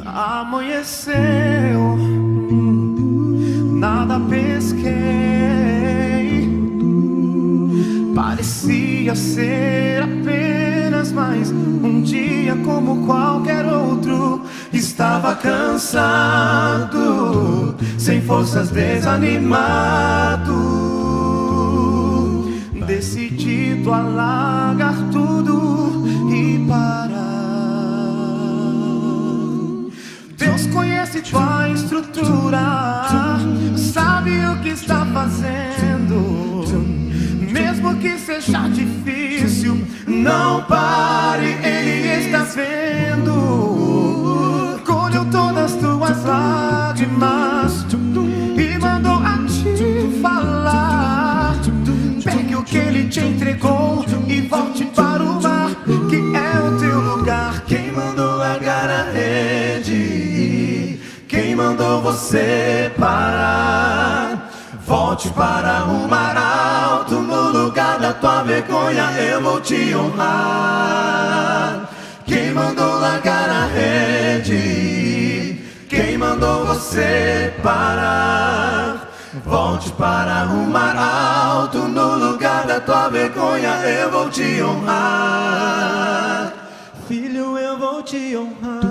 Amanheceu, nada pesquei, parecia ser apenas mais um dia como qualquer outro. Estava cansado, sem forças, desanimado, decidido a largar tudo e parar. Deus conhece tua estrutura, sabe o que está fazendo. Mesmo que seja difícil, não pare, Ele está vendo. Colheu todas tuas lágrimas e mandou a te falar. Pegue o que Ele te entregou e volte para o mar, que é o teu lugar. Quem mandou largar a rede? Quem mandou você parar? Volte para o mar alto, no lugar da tua vergonha eu vou te honrar. Quem mandou largar a rede? Quem mandou você parar? Volte para o mar alto, no lugar da tua vergonha eu vou te honrar. Filho, eu vou te honrar.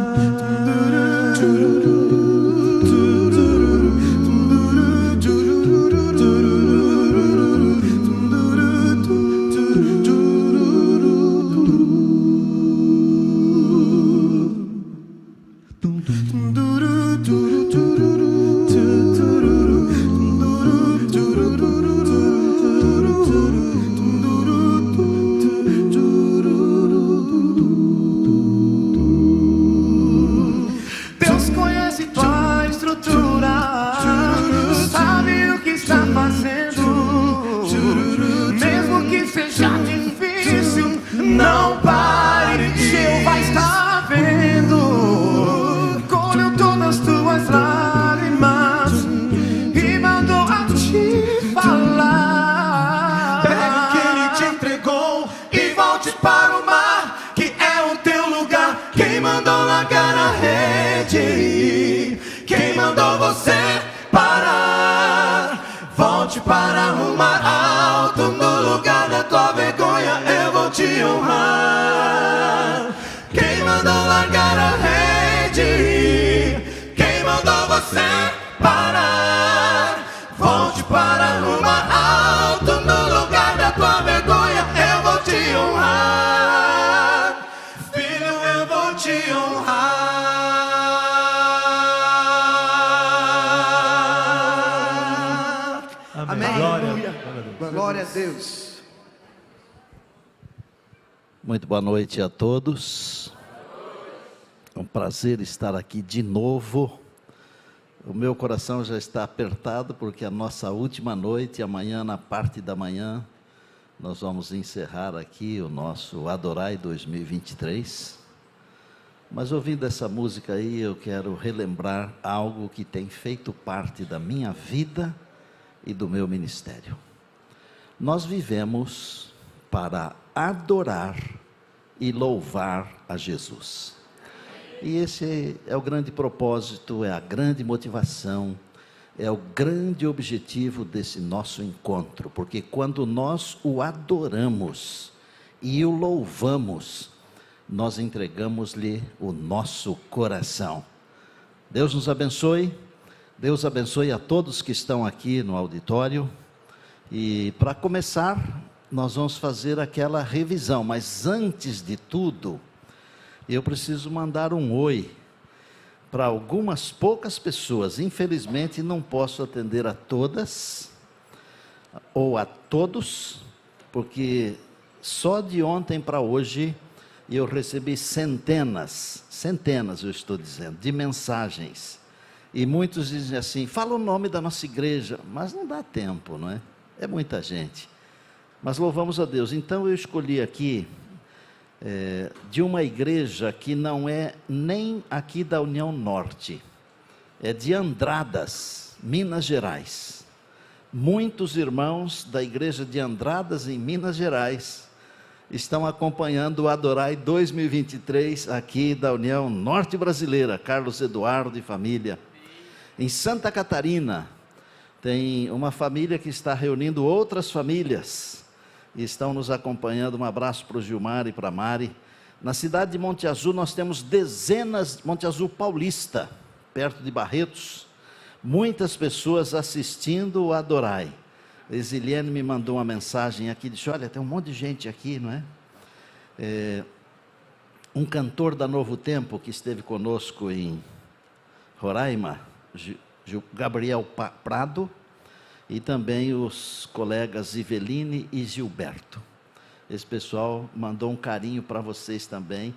Deus conhece tua estrutura, sabe o que está fazendo. Mesmo que seja difícil, não pare, Jeová está vendo. Colheu todas tuas lágrimas e mandou a te falar. Pegue o que Ele te entregou e volte para o mar, que é o teu lugar. Quem mandou largar a rede? Quem mandou você parar? Volte para o mar alto, no lugar da tua vergonha eu vou te honrar. Quem mandou largar a rede? Quem mandou você parar? Volte para o mar alto, no lugar da tua vergonha eu vou te honrar. Filho, eu vou te honrar. Amém. Glória. Glória a Deus. Muito boa noite a todos. É um prazer estar aqui de novo. O meu coração já está apertado porque a nossa última noite, amanhã, na parte da manhã, nós vamos encerrar aqui o nosso Adorai 2023. Mas ouvindo essa música aí, eu quero relembrar algo que tem feito parte da minha vida e do meu ministério. Nós vivemos para adorar e louvar a Jesus. E esse é o grande propósito, é a grande motivação, é o grande objetivo desse nosso encontro, porque quando nós o adoramos e o louvamos, nós entregamos-lhe o nosso coração. Deus nos abençoe, Deus abençoe a todos que estão aqui no auditório. E para começar, nós vamos fazer aquela revisão, mas antes de tudo, eu preciso mandar um oi para algumas poucas pessoas. Infelizmente não posso atender a todas ou a todos, porque só de ontem para hoje eu recebi centenas eu estou dizendo, de mensagens. E muitos dizem assim, fala o nome da nossa igreja, mas não dá tempo, não é? É muita gente. Mas louvamos a Deus. Então eu escolhi aqui de uma igreja que não é nem aqui da União Norte. é de Andradas, Minas Gerais. Muitos irmãos da igreja de Andradas, em Minas Gerais, estão acompanhando o Adorai 2023 aqui da União Norte Brasileira, Carlos Eduardo e família. Em Santa Catarina, tem uma família que está reunindo outras famílias e estão nos acompanhando. Um abraço para o Gilmar e para a Mari. Na cidade de Monte Azul, nós temos dezenas, Monte Azul Paulista, perto de Barretos, muitas pessoas assistindo o Adorai. Exiliane me mandou uma mensagem aqui, disse: olha, tem um monte de gente aqui, não é? Um cantor da Novo Tempo que esteve conosco em Roraima, Gabriel Prado, e também os colegas Iveline e Gilberto. Esse pessoal mandou um carinho para vocês também,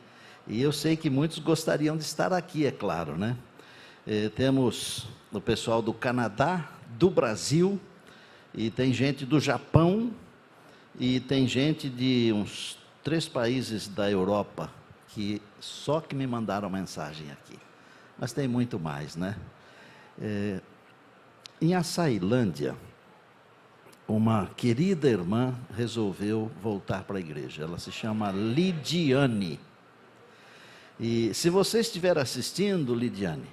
e eu sei que muitos gostariam de estar aqui, é claro, né? Temos o pessoal do Canadá, do Brasil, e tem gente do Japão, e tem gente de uns 3 países da Europa, que me mandaram mensagem aqui. Mas tem muito mais, né? Em Açailândia, uma querida irmã resolveu voltar para a igreja. Ela se chama Lidiane. E se você estiver assistindo, Lidiane,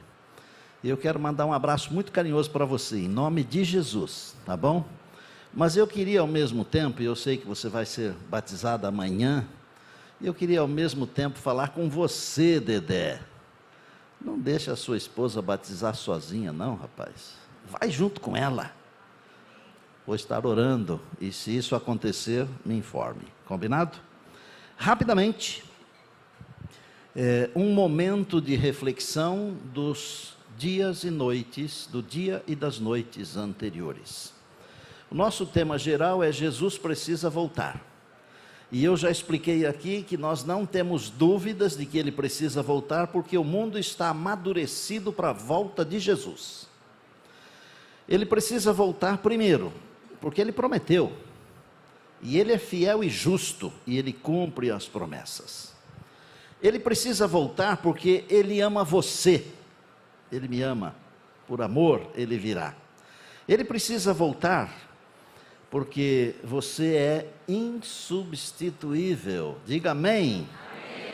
eu quero mandar um abraço muito carinhoso para você, em nome de Jesus, tá bom? Mas eu queria ao mesmo tempo, e eu sei que você vai ser batizada amanhã, eu queria ao mesmo tempo falar com você, Dedé. Não deixe a sua esposa batizar sozinha, não, rapaz. Vai junto com ela. Vou estar orando, e se isso acontecer, me informe. Combinado? Rapidamente, um momento de reflexão dos dias e noites, do dia e das noites anteriores. O nosso tema geral é: Jesus precisa voltar. E eu já expliquei aqui que nós não temos dúvidas de que ele precisa voltar, porque o mundo está amadurecido para a volta de Jesus. Ele precisa voltar primeiro, porque ele prometeu, e ele é fiel e justo, e ele cumpre as promessas. Ele precisa voltar porque ele ama você, ele me ama, por amor ele virá. Ele precisa voltar porque você é insubstituível, diga amém. Amém.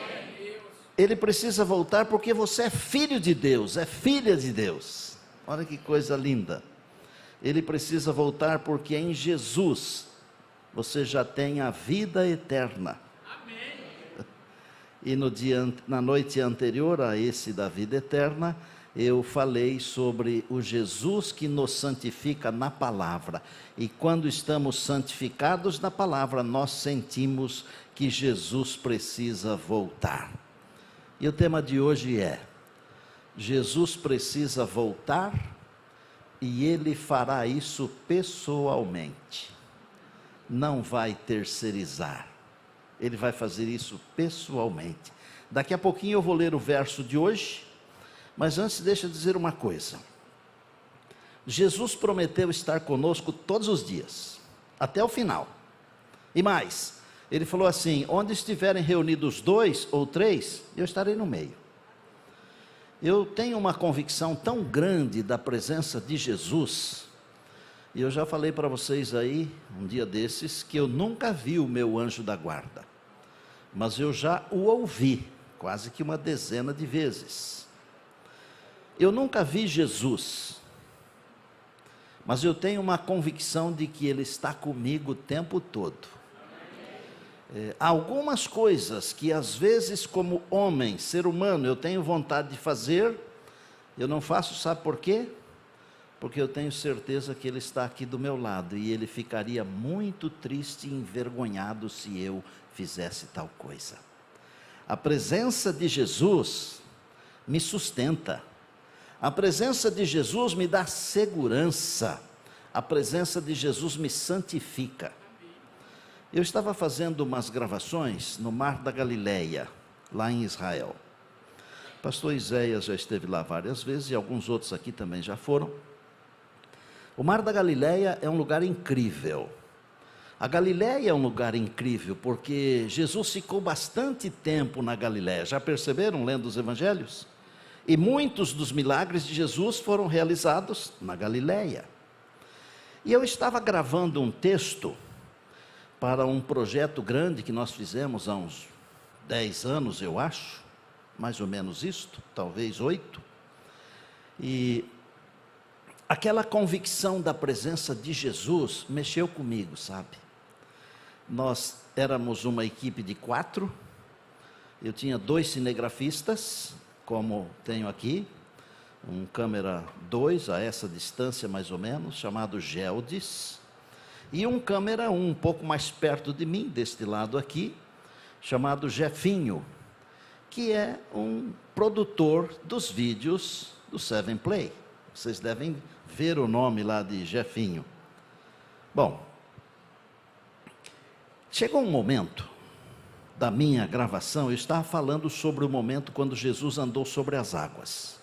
Ele precisa voltar porque você é filho de Deus, é filha de Deus. Olha que coisa linda. Ele precisa voltar porque em Jesus você já tem a vida eterna. Amém. E na noite anterior a esse da vida eterna, eu falei sobre o Jesus que nos santifica na palavra. E quando estamos santificados na palavra, nós sentimos que Jesus precisa voltar. E o tema de hoje é: Jesus precisa voltar, e ele fará isso pessoalmente. Não vai terceirizar. Ele vai fazer isso pessoalmente. Daqui a pouquinho eu vou ler o verso de hoje. Mas antes, deixa eu dizer uma coisa. Jesus prometeu estar conosco todos os dias, até o final. E mais, ele falou assim: onde estiverem reunidos 2 ou 3, eu estarei no meio. Eu tenho uma convicção tão grande da presença de Jesus, e eu já falei para vocês aí, um dia desses, que eu nunca vi o meu anjo da guarda, mas eu já o ouvi, quase que uma dezena de vezes. Eu nunca vi Jesus, mas eu tenho uma convicção de que ele está comigo o tempo todo. Algumas coisas que às vezes, como homem, ser humano, eu tenho vontade de fazer, eu não faço, sabe por quê? Porque eu tenho certeza que ele está aqui do meu lado, e ele ficaria muito triste e envergonhado se eu fizesse tal coisa. A presença de Jesus me sustenta. A presença de Jesus me dá segurança. A presença de Jesus me santifica. Eu estava fazendo umas gravações no Mar da Galileia, lá em Israel. O pastor Iséias já esteve lá várias vezes, e alguns outros aqui também já foram. O Mar da Galileia é um lugar incrível. A Galileia é um lugar incrível, porque Jesus ficou bastante tempo na Galileia. Já perceberam, lendo os evangelhos? E muitos dos milagres de Jesus foram realizados na Galileia. E eu estava gravando um texto para um projeto grande que nós fizemos há uns 10 anos, eu acho, mais ou menos isto, talvez 8. E aquela convicção da presença de Jesus mexeu comigo, sabe? Nós éramos uma equipe de 4, eu tinha 2 cinegrafistas, como tenho aqui, um câmera 2, a essa distância mais ou menos, chamado Geldes, e um câmera 1, um pouco mais perto de mim, deste lado aqui, chamado Jefinho, que é um produtor dos vídeos do 7Play. Vocês devem ver o nome lá de Jefinho. Bom, chegou um momento da minha gravação, eu estava falando sobre o momento quando Jesus andou sobre as águas.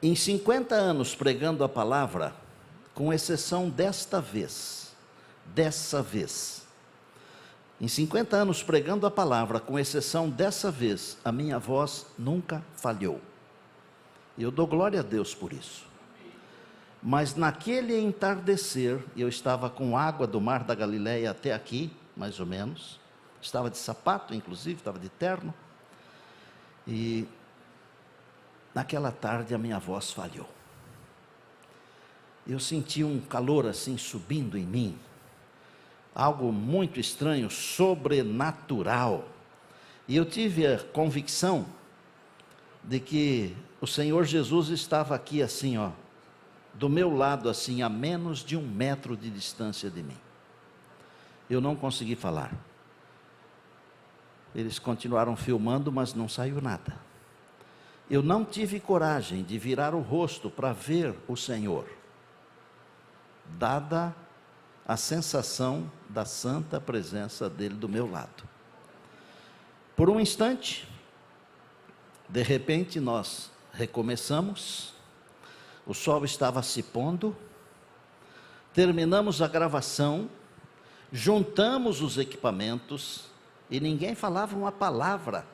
Em 50 anos pregando a palavra, com exceção dessa vez, em 50 anos pregando a palavra, com exceção dessa vez, a minha voz nunca falhou. E eu dou glória a Deus por isso. Mas naquele entardecer, eu estava com água do mar da Galileia até aqui, mais ou menos, estava de sapato, inclusive, estava de terno, e naquela tarde a minha voz falhou. Eu senti um calor assim subindo em mim, algo muito estranho, sobrenatural, e eu tive a convicção de que o Senhor Jesus estava aqui assim, ó, do meu lado assim, a menos de 1 metro de distância de mim. Eu não consegui falar. Eles continuaram filmando, mas não saiu nada. Eu não tive coragem de virar o rosto para ver o Senhor, dada a sensação da santa presença dele do meu lado. Por um instante, de repente nós recomeçamos, o sol estava se pondo, terminamos a gravação, juntamos os equipamentos e ninguém falava uma palavra.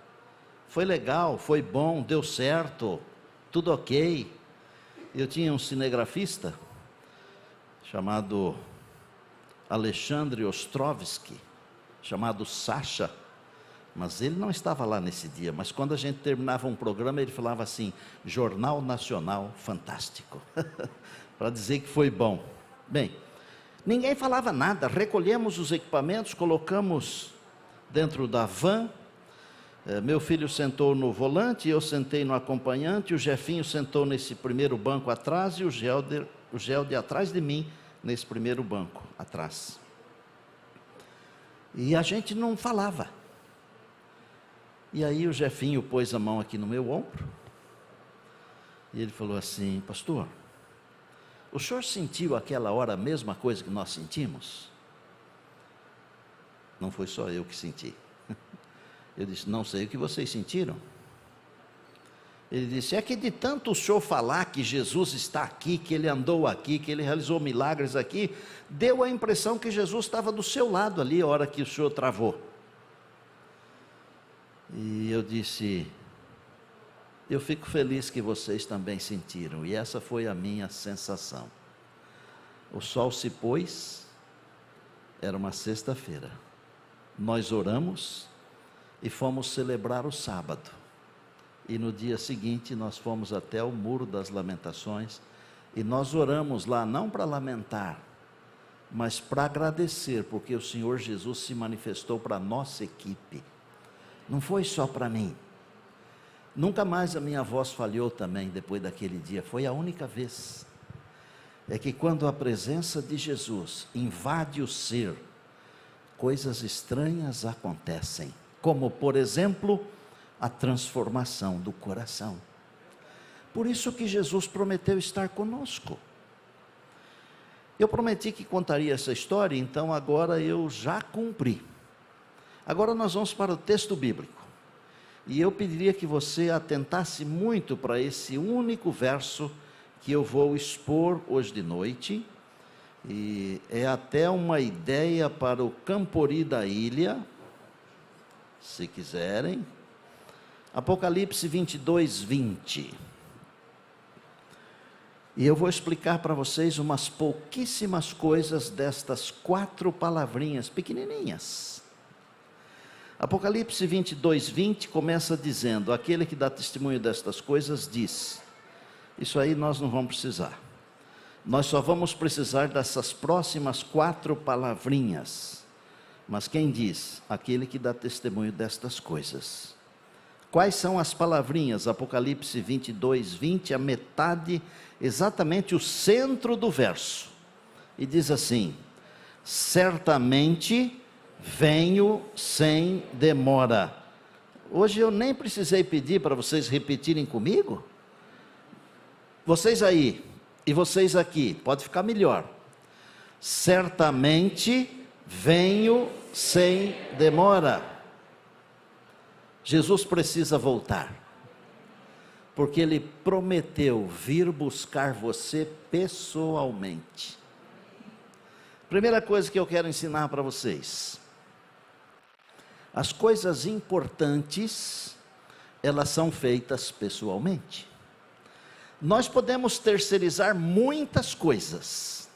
Foi legal, foi bom, deu certo, tudo ok. Eu tinha um cinegrafista chamado Alexandre Ostrovsky, chamado Sacha, mas ele não estava lá nesse dia. Mas quando a gente terminava um programa, ele falava assim: Jornal Nacional fantástico, para dizer que foi bom. Bem, ninguém falava nada, recolhemos os equipamentos, colocamos dentro da van, meu filho sentou no volante, eu sentei no acompanhante, o Jefinho sentou nesse primeiro banco atrás e o Gelde atrás de mim, nesse primeiro banco atrás. E a gente não falava. E aí o Jefinho pôs a mão aqui no meu ombro, e ele falou assim: pastor, o senhor sentiu aquela hora a mesma coisa que nós sentimos? Não foi só eu que senti. Eu disse: não sei o que vocês sentiram. Ele disse: é que de tanto o senhor falar que Jesus está aqui, que ele andou aqui, que ele realizou milagres aqui, deu a impressão que Jesus estava do seu lado ali, a hora que o senhor travou. E eu disse: eu fico feliz que vocês também sentiram. E essa foi a minha sensação. O sol se pôs, era uma sexta-feira. Nós oramos e fomos celebrar o sábado. E no dia seguinte nós fomos até o Muro das Lamentações. E nós oramos lá não para lamentar, mas para agradecer, porque o Senhor Jesus se manifestou para a nossa equipe. Não foi só para mim. Nunca mais a minha voz falhou também depois daquele dia. Foi a única vez. É que quando a presença de Jesus invade o ser, coisas estranhas acontecem, como por exemplo, a transformação do coração. Por isso que Jesus prometeu estar conosco. Eu prometi que contaria essa história, então agora eu já cumpri. Agora nós vamos para o texto bíblico, e eu pediria que você atentasse muito para esse único verso que eu vou expor hoje de noite. E é até uma ideia para o Campori da Ilha, se quiserem. Apocalipse 22, 20. E eu vou explicar para vocês umas pouquíssimas coisas destas 4 palavrinhas pequenininhas. Apocalipse 22, 20 começa dizendo: aquele que dá testemunho destas coisas diz. Isso aí nós não vamos precisar. Nós só vamos precisar dessas próximas 4 palavrinhas. Mas quem diz? Aquele que dá testemunho destas coisas. Quais são as palavrinhas? Apocalipse 22, 20, a metade, exatamente o centro do verso. E diz assim: certamente venho sem demora. Hoje eu nem precisei pedir para vocês repetirem comigo. Vocês aí e vocês aqui, pode ficar melhor. Certamente venho sem demora. Jesus precisa voltar, porque Ele prometeu vir buscar você pessoalmente. Primeira coisa que eu quero ensinar para vocês: as coisas importantes, elas são feitas pessoalmente. Nós podemos terceirizar muitas coisas,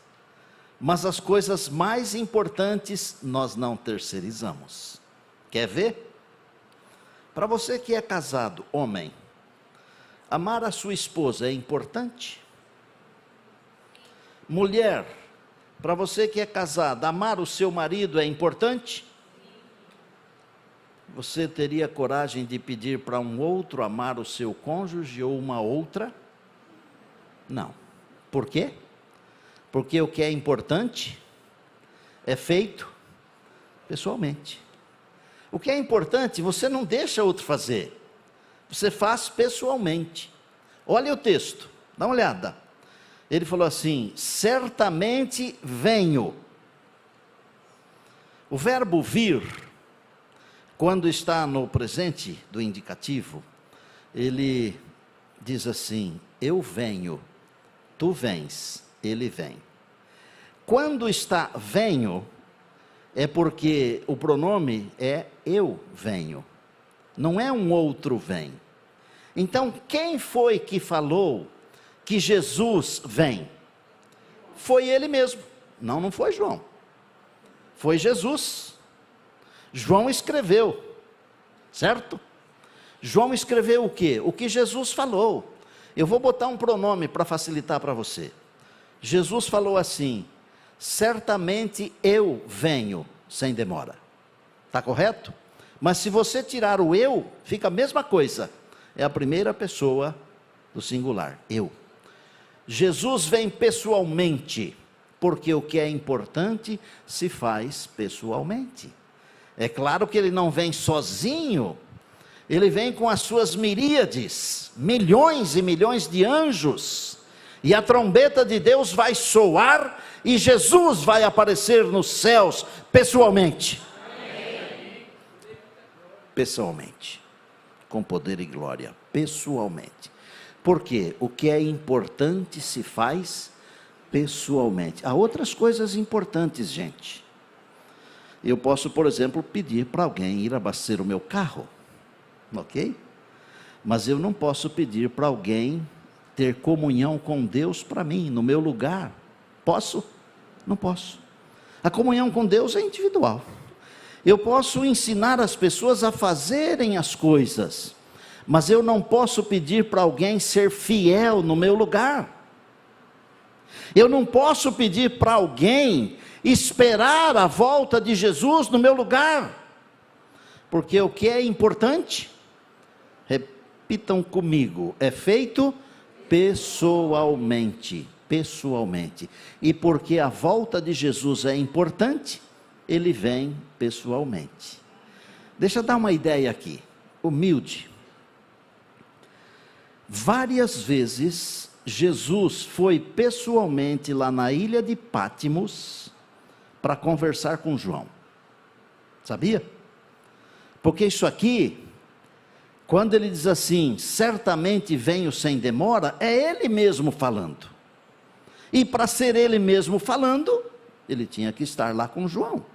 mas as coisas mais importantes nós não terceirizamos. Quer ver? Para você que é casado, homem, amar a sua esposa é importante? Mulher, para você que é casada, amar o seu marido é importante? Você teria coragem de pedir para um outro amar o seu cônjuge ou uma outra? Não. Por quê? Porque o que é importante é feito pessoalmente. O que é importante, você não deixa outro fazer. Você faz pessoalmente. Olha o texto, dá uma olhada. Ele falou assim: certamente venho. O verbo vir, quando está no presente do indicativo, ele diz assim: eu venho, tu vens, ele vem. Quando está venho, é porque o pronome é eu venho, não é um outro vem. Então, quem foi que falou que Jesus vem? Foi Ele mesmo. Não foi João. Foi Jesus. João escreveu, certo? João escreveu o quê? O que Jesus falou. Eu vou botar um pronome para facilitar para você. Jesus falou assim: certamente eu venho sem demora. Está correto? Mas se você tirar o eu, fica a mesma coisa. É a primeira pessoa do singular, eu. Jesus vem pessoalmente, porque o que é importante se faz pessoalmente. É claro que Ele não vem sozinho, Ele vem com as suas miríades, milhões e milhões de anjos, e a trombeta de Deus vai soar, e Jesus vai aparecer nos céus, pessoalmente. Amém. Pessoalmente, com poder e glória, pessoalmente. Porque o que é importante se faz pessoalmente. Há outras coisas importantes, gente. Eu posso, por exemplo, pedir para alguém ir abastecer o meu carro, ok? Mas eu não posso pedir para alguém ter comunhão com Deus para mim, no meu lugar. Posso? Não posso. A comunhão com Deus é individual. Eu posso ensinar as pessoas a fazerem as coisas, mas eu não posso pedir para alguém ser fiel no meu lugar. Eu não posso pedir para alguém esperar a volta de Jesus no meu lugar, porque o que é importante, repitam comigo, é feito pessoalmente. Pessoalmente. E porque a volta de Jesus é importante, Ele vem pessoalmente. Deixa eu dar uma ideia aqui, humilde. Várias vezes Jesus foi pessoalmente lá na ilha de Pátimos para conversar com João. Sabia? Porque isso aqui, quando ele diz assim, certamente venho sem demora, é Ele mesmo falando. E para ser Ele mesmo falando, Ele tinha que estar lá com João.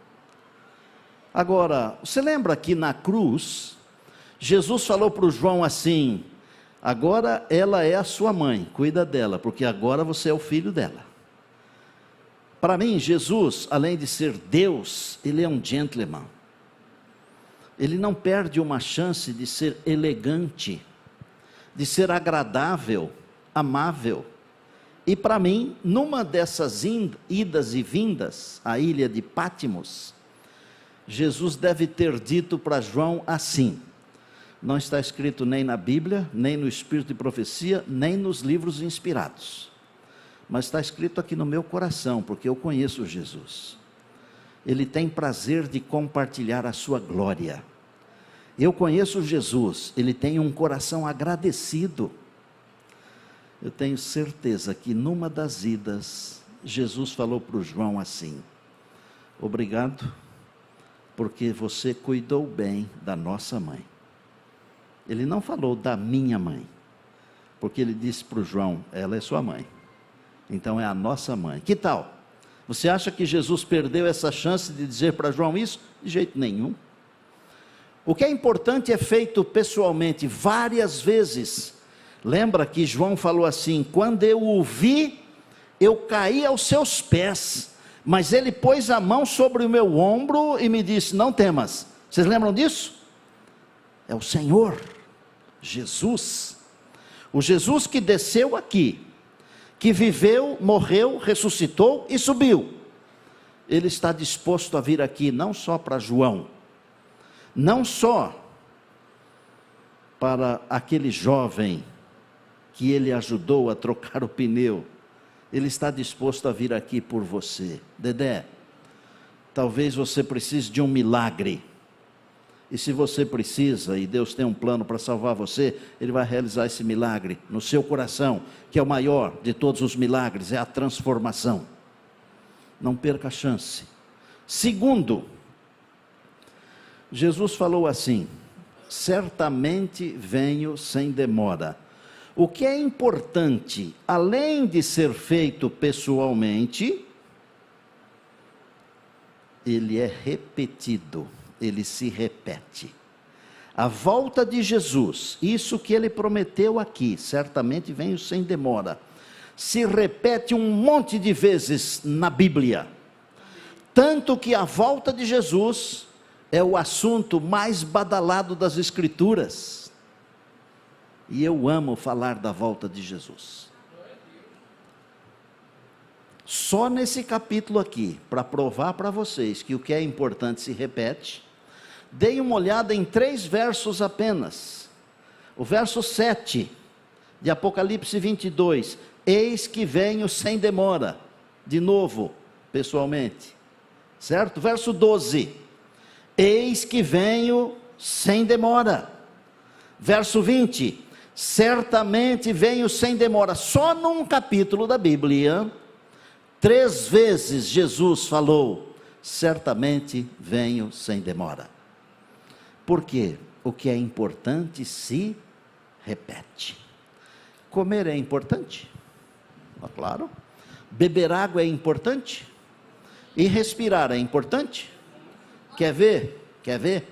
Agora, você lembra que na cruz, Jesus falou para o João assim: agora ela é a sua mãe, cuida dela, porque agora você é o filho dela. Para mim, Jesus, além de ser Deus, ele é um gentleman. Ele não perde uma chance de ser elegante, de ser agradável, amável. E para mim, numa dessas idas e vindas à ilha de Pátimos, Jesus deve ter dito para João assim: não está escrito nem na Bíblia, nem no Espírito de Profecia, nem nos livros inspirados, mas está escrito aqui no meu coração, porque eu conheço Jesus. Ele tem prazer de compartilhar a sua glória. Eu conheço Jesus, ele tem um coração agradecido. Eu tenho certeza que numa das idas, Jesus falou para o João assim: obrigado, porque você cuidou bem da nossa mãe. Ele não falou da minha mãe, porque ele disse para o João: ela é sua mãe, então é a nossa mãe. Que tal? Você acha que Jesus perdeu essa chance de dizer para João isso? De jeito nenhum. O que é importante é feito pessoalmente, várias vezes. Lembra que João falou assim: quando eu o vi, eu caí aos seus pés, mas ele pôs a mão sobre o meu ombro e me disse: não temas. Vocês lembram disso? É o Senhor Jesus, o Jesus que desceu aqui, que viveu, morreu, ressuscitou e subiu. Ele está disposto a vir aqui, não só para João, não só para aquele jovem que ele ajudou a trocar o pneu, ele está disposto a vir aqui por você. Dedé, talvez você precise de um milagre, e se você precisa, e Deus tem um plano para salvar você, ele vai realizar esse milagre no seu coração, que é o maior de todos os milagres, é a transformação. Não perca a chance. Segundo, Jesus falou assim: certamente venho sem demora. O que é importante, além de ser feito pessoalmente, ele é repetido, ele se repete. A volta de Jesus, isso que ele prometeu aqui, certamente venho sem demora, se repete um monte de vezes na Bíblia. Tanto que a volta de Jesus é o assunto mais badalado das Escrituras. E eu amo falar da volta de Jesus. Só nesse capítulo aqui, para provar para vocês que o que é importante se repete, dei uma olhada em 3 versos apenas. O verso 7 de Apocalipse 22, eis que venho sem demora, de novo, pessoalmente, certo? Verso 12, eis que venho sem demora. Verso 20, certamente venho sem demora. Só num capítulo da Bíblia, 3 vezes Jesus falou: certamente venho sem demora. Por quê? O que é importante se repete. Comer é importante? Claro. Beber água é importante? E respirar é importante? Quer ver? Quer ver?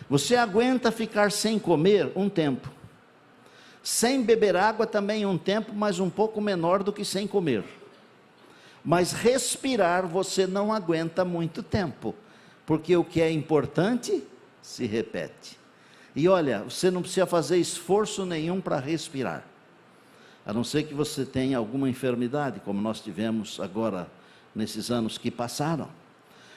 Você aguenta ficar sem comer um tempo, sem beber água também um tempo, mas um pouco menor do que sem comer. Mas respirar você não aguenta muito tempo, porque o que é importante se repete. E olha, você não precisa fazer esforço nenhum para respirar, a não ser que você tenha alguma enfermidade, como nós tivemos agora nesses anos que passaram.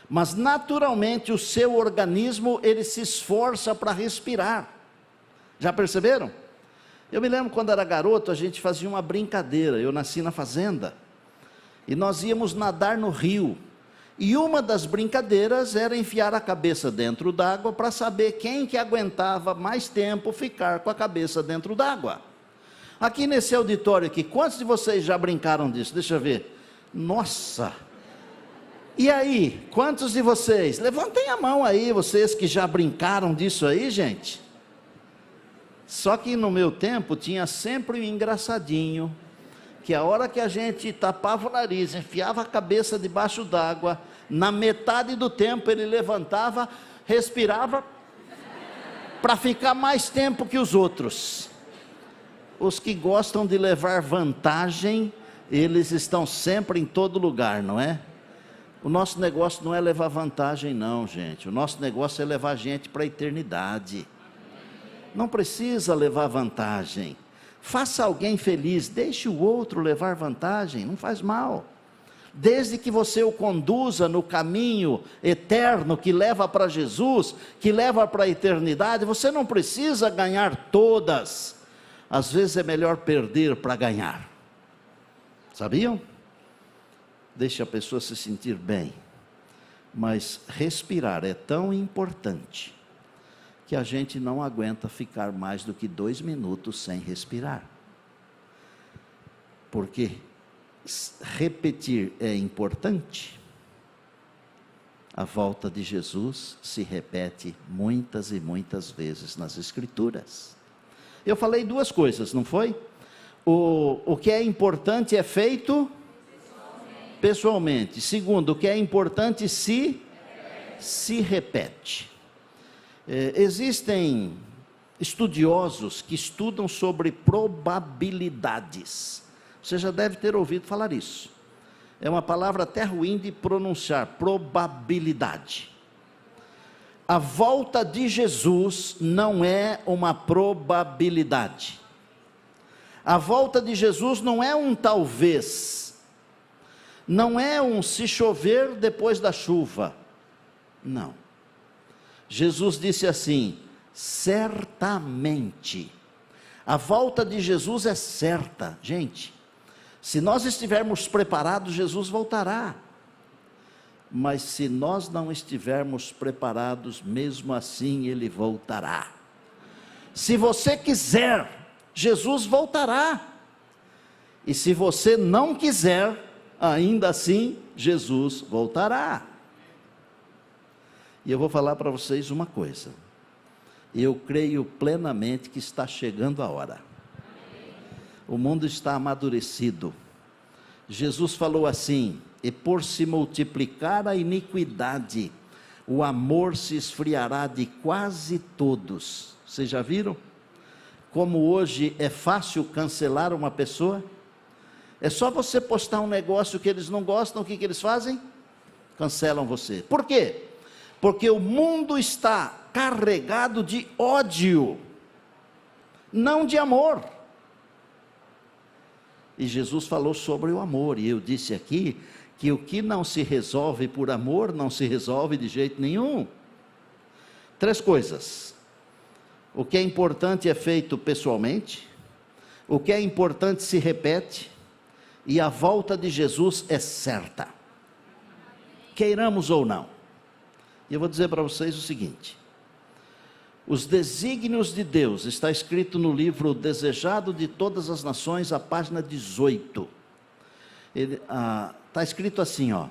Mas naturalmente o seu organismo, ele se esforça para respirar. Já perceberam? Eu me lembro quando era garoto, a gente fazia uma brincadeira. Eu nasci na fazenda e nós íamos nadar no rio, e uma das brincadeiras era enfiar a cabeça dentro d'água para saber quem que aguentava mais tempo ficar com a cabeça dentro d'água. Aqui nesse auditório aqui, quantos de vocês já brincaram disso? Deixa eu ver. Nossa! E aí, quantos de vocês? Levantem a mão aí, vocês que já brincaram disso aí, gente. Só que no meu tempo tinha sempre um engraçadinho, que a hora que a gente tapava o nariz, enfiava a cabeça debaixo d'água, na metade do tempo ele levantava, respirava para ficar mais tempo que os outros. Os que gostam de levar vantagem, eles estão sempre em todo lugar, não é? O nosso negócio não é levar vantagem não, gente. O nosso negócio é levar gente para a eternidade. Não precisa levar vantagem. Faça alguém feliz, deixe o outro levar vantagem, não faz mal. Desde que você o conduza no caminho eterno que leva para Jesus, que leva para a eternidade, você não precisa ganhar todas. Às vezes é melhor perder para ganhar. Sabiam? Deixe a pessoa se sentir bem. Mas respirar é tão importante que a gente não aguenta ficar mais do que 2 minutos sem respirar. Porque repetir é importante. A volta de Jesus se repete muitas e muitas vezes nas Escrituras. Eu falei 2 coisas, não foi? O que é importante é feito pessoalmente. Segundo, o que é importante se repete. Existem estudiosos que estudam sobre probabilidades. Você já deve ter ouvido falar isso. É uma palavra até ruim de pronunciar, probabilidade. A volta de Jesus não é uma probabilidade. A volta de Jesus não é um talvez. Não é um se chover depois da chuva. Não. Jesus disse assim: certamente. A volta de Jesus é certa. Gente, se nós estivermos preparados, Jesus voltará. Mas se nós não estivermos preparados, mesmo assim Ele voltará. Se você quiser, Jesus voltará. E se você não quiser, ainda assim Jesus voltará. E eu vou falar para vocês uma coisa. Eu creio plenamente que está chegando a hora. O mundo está amadurecido. Jesus falou assim: e por se multiplicar a iniquidade, o amor se esfriará de quase todos. Vocês já viram? Como hoje é fácil cancelar uma pessoa? É só você postar um negócio que eles não gostam, o que eles fazem? Cancelam você. Por quê? Porque o mundo está carregado de ódio, não de amor. E Jesus falou sobre o amor, e eu disse aqui que o que não se resolve por amor, não se resolve de jeito nenhum. 3 coisas. O que é importante é feito pessoalmente, o que é importante se repete, e a volta de Jesus é certa, queiramos ou não. E eu vou dizer para vocês o seguinte: os desígnios de Deus, está escrito no livro Desejado de Todas as Nações, a página 18, está escrito assim, ó: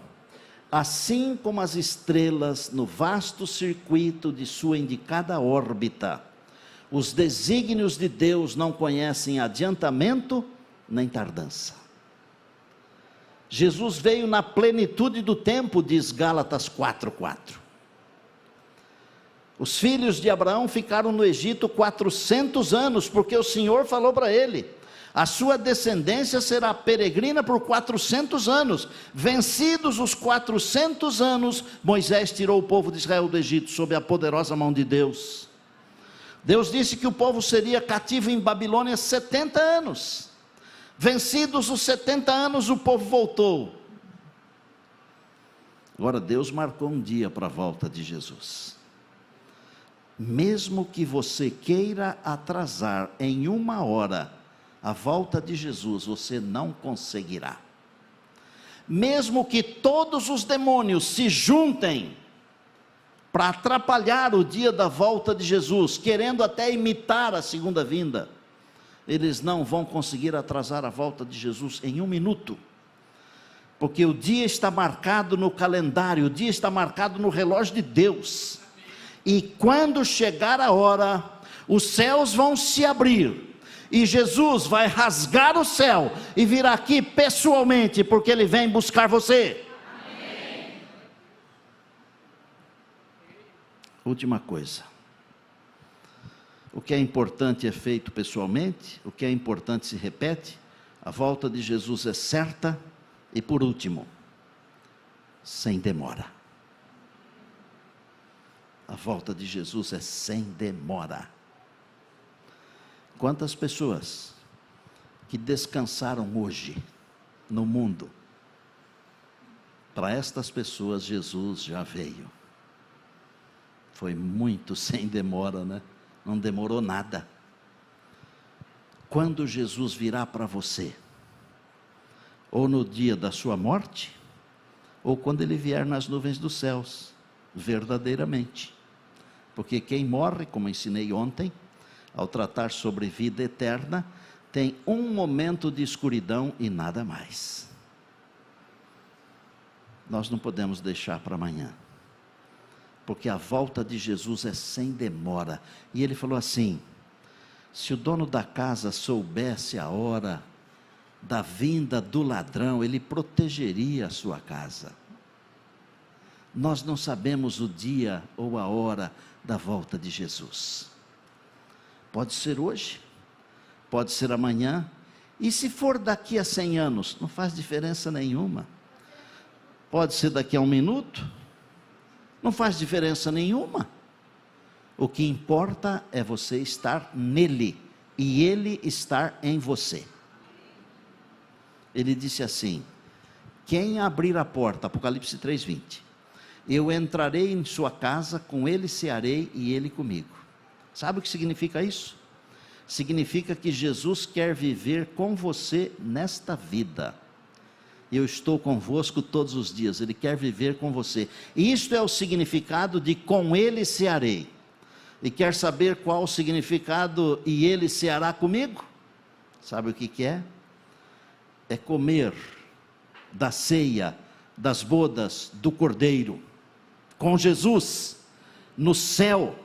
assim como as estrelas no vasto circuito de sua indicada órbita, os desígnios de Deus não conhecem adiantamento nem tardança. Jesus veio na plenitude do tempo, diz Gálatas 4:4. Os filhos de Abraão ficaram no Egito 400 anos, porque o Senhor falou para ele: a sua descendência será peregrina por 400 anos. Vencidos os 400 anos, Moisés tirou o povo de Israel do Egito, sob a poderosa mão de Deus. Deus disse que o povo seria cativo em Babilônia 70 anos. Vencidos os 70 anos, o povo voltou. Agora Deus marcou um dia para a volta de Jesus. Mesmo que você queira atrasar em 1 hora a volta de Jesus, você não conseguirá. Mesmo que todos os demônios se juntem para atrapalhar o dia da volta de Jesus, querendo até imitar a segunda vinda, eles não vão conseguir atrasar a volta de Jesus em 1 minuto, porque o dia está marcado no calendário, o dia está marcado no relógio de Deus, e quando chegar a hora, os céus vão se abrir, e Jesus vai rasgar o céu, e vir aqui pessoalmente, porque Ele vem buscar você. Amém. Última coisa, O que é importante é feito pessoalmente, o que é importante se repete. A volta de Jesus é certa. E por último, sem demora. A volta de Jesus é sem demora. Quantas pessoas que descansaram hoje no mundo, para estas pessoas Jesus já veio. Foi muito sem demora, né? Não demorou nada. Quando Jesus virá para você, ou no dia da sua morte, ou quando ele vier nas nuvens dos céus, verdadeiramente. Porque quem morre, como ensinei ontem, ao tratar sobre vida eterna, tem um momento de escuridão e nada mais. Nós não podemos deixar para amanhã, porque a volta de Jesus é sem demora. E ele falou assim: se o dono da casa soubesse a hora da vinda do ladrão, ele protegeria a sua casa. Nós não sabemos o dia ou a hora da volta de Jesus. Pode ser hoje, pode ser amanhã, e se for daqui a 100 anos, não faz diferença nenhuma. Pode ser daqui a 1 minuto, não faz diferença nenhuma. O que importa é você estar nele, e ele estar em você. Ele disse assim: quem abrir a porta, Apocalipse 3:20, eu entrarei em sua casa, com ele cearei e ele comigo. Sabe o que significa isso? Significa que Jesus quer viver com você nesta vida. Eu estou convosco todos os dias, ele quer viver com você. E isto é o significado de com ele cearei. E quer saber qual o significado e ele ceará comigo? Sabe o que é? É comer da ceia, das bodas do Cordeiro, com Jesus, no céu,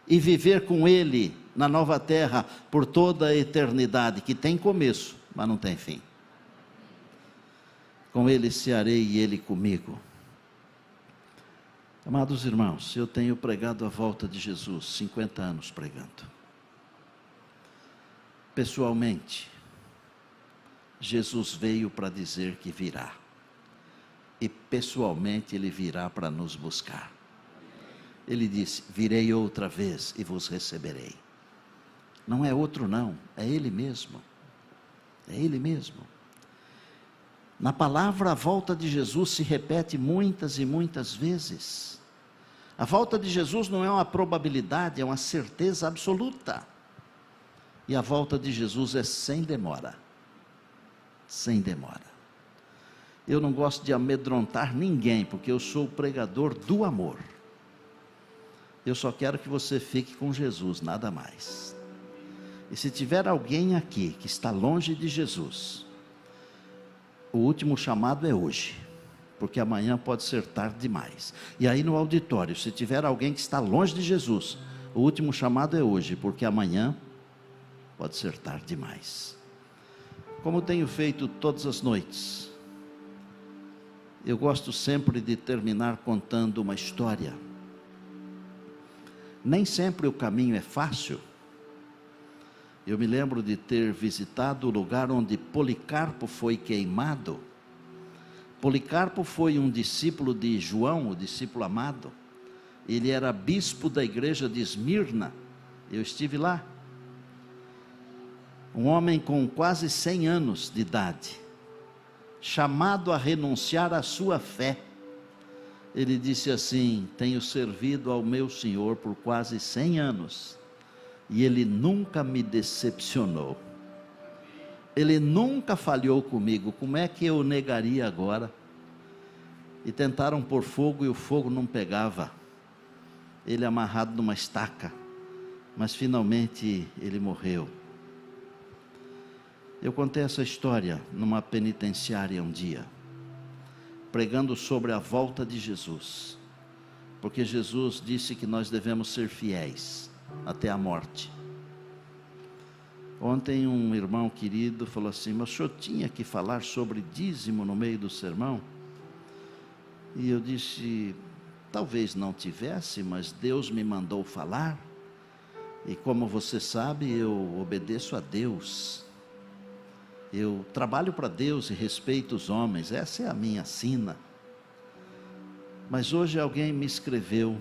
e viver com Ele, na nova terra, por toda a eternidade, que tem começo, mas não tem fim. Com Ele cearei e Ele comigo. Amados irmãos, eu tenho pregado a volta de Jesus, 50 anos pregando. Pessoalmente, Jesus veio para dizer que virá. E pessoalmente Ele virá para nos buscar. Ele disse: virei outra vez e vos receberei. Não é outro não, é Ele mesmo. É Ele mesmo. Na palavra, a volta de Jesus se repete muitas e muitas vezes. A volta de Jesus não é uma probabilidade, é uma certeza absoluta. E a volta de Jesus é sem demora. Sem demora. Eu não gosto de amedrontar ninguém, porque eu sou o pregador do amor. Eu só quero que você fique com Jesus, nada mais. E se tiver alguém aqui que está longe de Jesus, o último chamado é hoje, porque amanhã pode ser tarde demais. E aí no auditório, se tiver alguém que está longe de Jesus, o último chamado é hoje, porque amanhã pode ser tarde demais. Como tenho feito todas as noites, eu gosto sempre de terminar contando uma história. Nem sempre o caminho é fácil. Eu me lembro de ter visitado o lugar onde Policarpo foi queimado. Policarpo foi um discípulo de João, o discípulo amado. Ele era bispo da igreja de Esmirna. Eu estive lá. Um homem com quase 100 anos de idade, chamado a renunciar à sua fé. Ele disse assim: tenho servido ao meu Senhor por quase 100 anos, e Ele nunca me decepcionou. Ele nunca falhou comigo, como é que eu negaria agora? E tentaram pôr fogo e o fogo não pegava. Ele amarrado numa estaca, mas finalmente ele morreu. Eu contei essa história numa penitenciária um dia, pregando sobre a volta de Jesus, porque Jesus disse que nós devemos ser fiéis até a morte. Ontem um irmão querido falou assim: mas o senhor tinha que falar sobre dízimo no meio do sermão? E eu disse: talvez não tivesse, mas Deus me mandou falar. E como você sabe, eu obedeço a Deus. Eu trabalho para Deus e respeito os homens. Essa é a minha sina. Mas hoje alguém me escreveu.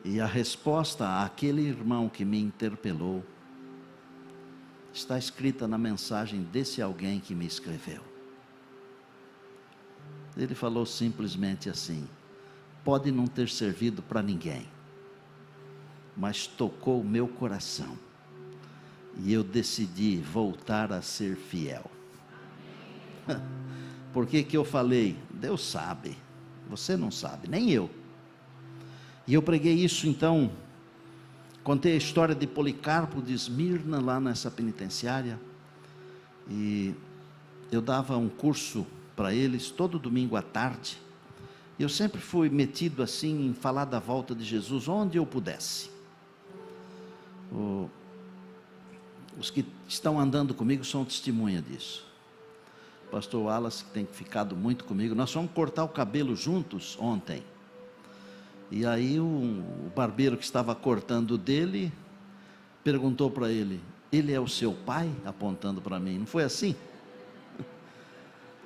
E a resposta àquele irmão que me interpelou está escrita na mensagem desse alguém que me escreveu. Ele falou simplesmente assim: pode não ter servido para ninguém, mas tocou o meu coração, e eu decidi voltar a ser fiel. Por que eu falei? Deus sabe, você não sabe, nem eu. E eu preguei isso então, contei a história de Policarpo de Esmirna lá nessa penitenciária, e eu dava um curso para eles todo domingo à tarde. Eu sempre fui metido assim em falar da volta de Jesus onde eu pudesse. Os que estão andando comigo são testemunha disso. O pastor Wallace, que tem ficado muito comigo, nós fomos cortar o cabelo juntos ontem. E aí o barbeiro que estava cortando dele perguntou para ele: ele é o seu pai? Apontando para mim. Não foi assim?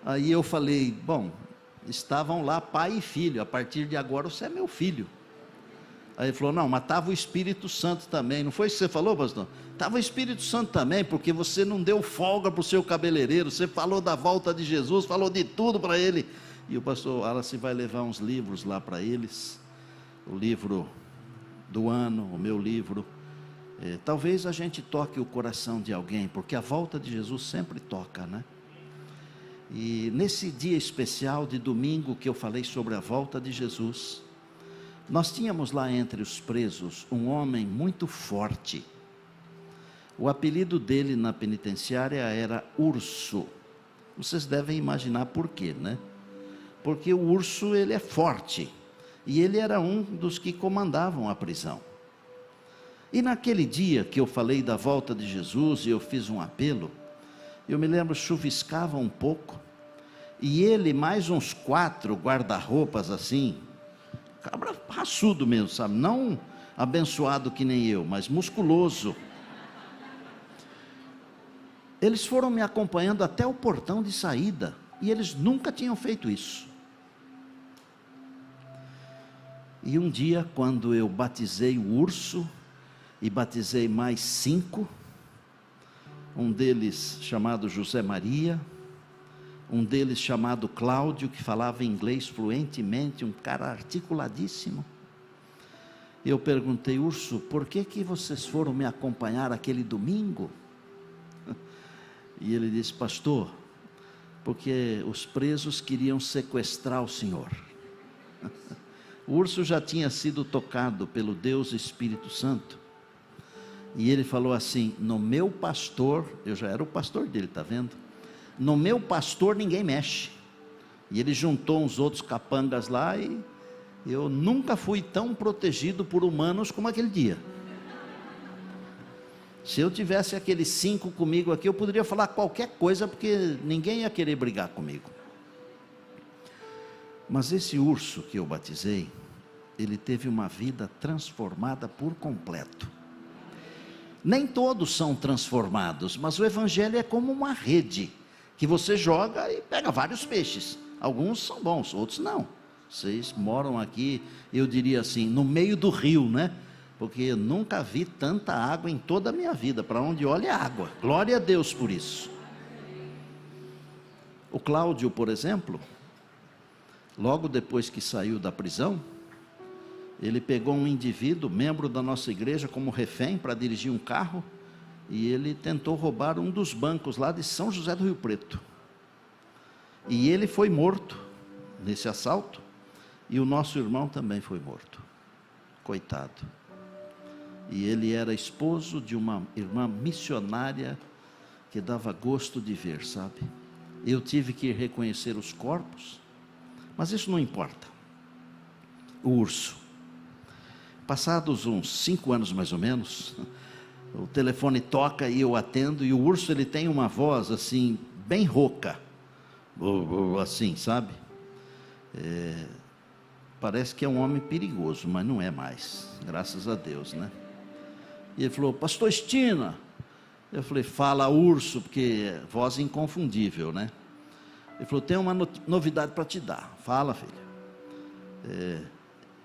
Aí eu falei: bom, estavam lá pai e filho, a partir de agora você é meu filho. Aí ele falou: não, mas estava o Espírito Santo também. Não foi isso que você falou, pastor? Estava o Espírito Santo também, porque você não deu folga para o seu cabeleireiro, você falou da volta de Jesus, falou de tudo para ele. E o pastor Wallace vai levar uns livros lá para eles, o livro do ano, o meu livro. Talvez a gente toque o coração de alguém, porque a volta de Jesus sempre toca, né? E nesse dia especial de domingo que eu falei sobre a volta de Jesus, nós tínhamos lá entre os presos um homem muito forte. O apelido dele na penitenciária era Urso. Vocês devem imaginar por quê, né? Porque o urso, ele é forte, e ele era um dos que comandavam a prisão. E naquele dia que eu falei da volta de Jesus e eu fiz um apelo, eu me lembro, chuviscava um pouco, e ele mais uns 4 guarda-roupas assim, cabra raçudo mesmo, sabe? Não abençoado que nem eu, mas musculoso. Eles foram me acompanhando até o portão de saída, e eles nunca tinham feito isso. E um dia, quando eu batizei o Urso, e batizei mais 5, um deles chamado José Maria, um deles chamado Cláudio, que falava inglês fluentemente, um cara articuladíssimo. Eu perguntei: Urso, por que vocês foram me acompanhar aquele domingo? E ele disse: pastor, porque os presos queriam sequestrar o senhor. O Urso já tinha sido tocado pelo Deus Espírito Santo, e ele falou assim: no meu pastor, eu já era o pastor dele, está vendo? No meu pastor ninguém mexe. E ele juntou uns outros capangas lá, e eu nunca fui tão protegido por humanos como aquele dia. Se eu tivesse aqueles 5 comigo aqui, eu poderia falar qualquer coisa, porque ninguém ia querer brigar comigo. Mas esse urso que eu batizei, ele teve uma vida transformada por completo. Nem todos são transformados, mas o evangelho é como uma rede, que você joga e pega vários peixes. Alguns são bons, outros não. Vocês moram aqui, eu diria assim, no meio do rio, né? Porque eu nunca vi tanta água em toda a minha vida. Para onde olha é água. Glória a Deus por isso. O Cláudio, por exemplo, logo depois que saiu da prisão, ele pegou um indivíduo, membro da nossa igreja, como refém para dirigir um carro, e ele tentou roubar um dos bancos lá de São José do Rio Preto. E ele foi morto nesse assalto, e o nosso irmão também foi morto. Coitado. E ele era esposo de uma irmã missionária que dava gosto de ver, sabe? Eu tive que reconhecer os corpos, mas isso não importa. O urso. Passados uns 5 anos mais ou menos, o telefone toca e eu atendo, e o urso, ele tem uma voz assim, bem rouca, assim, sabe? parece que é um homem perigoso, mas não é mais, graças a Deus, né? E ele falou: pastor Estina. Eu falei: fala, urso, porque é voz inconfundível, né? Ele falou: tem uma novidade para te dar. Fala, filho.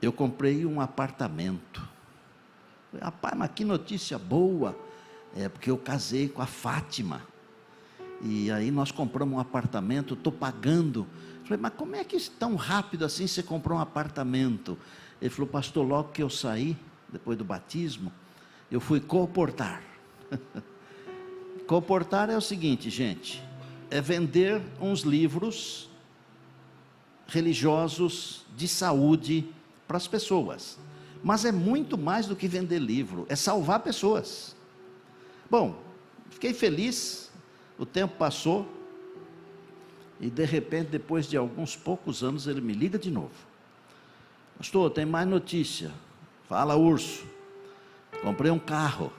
Eu comprei um apartamento. Eu falei: rapaz, mas que notícia boa. Porque eu casei com a Fátima. E aí nós compramos um apartamento, estou pagando. Eu falei: mas como é que tão rápido assim você comprou um apartamento? Ele falou: pastor, logo que eu saí, depois do batismo, eu fui colportar. Colportar é o seguinte, gente, é vender uns livros religiosos de saúde para as pessoas. Mas é muito mais do que vender livro, é salvar pessoas. Bom, fiquei feliz, o tempo passou, e de repente, depois de alguns poucos anos, ele me liga de novo: pastor, tem mais notícia. Fala, urso. Comprei um carro.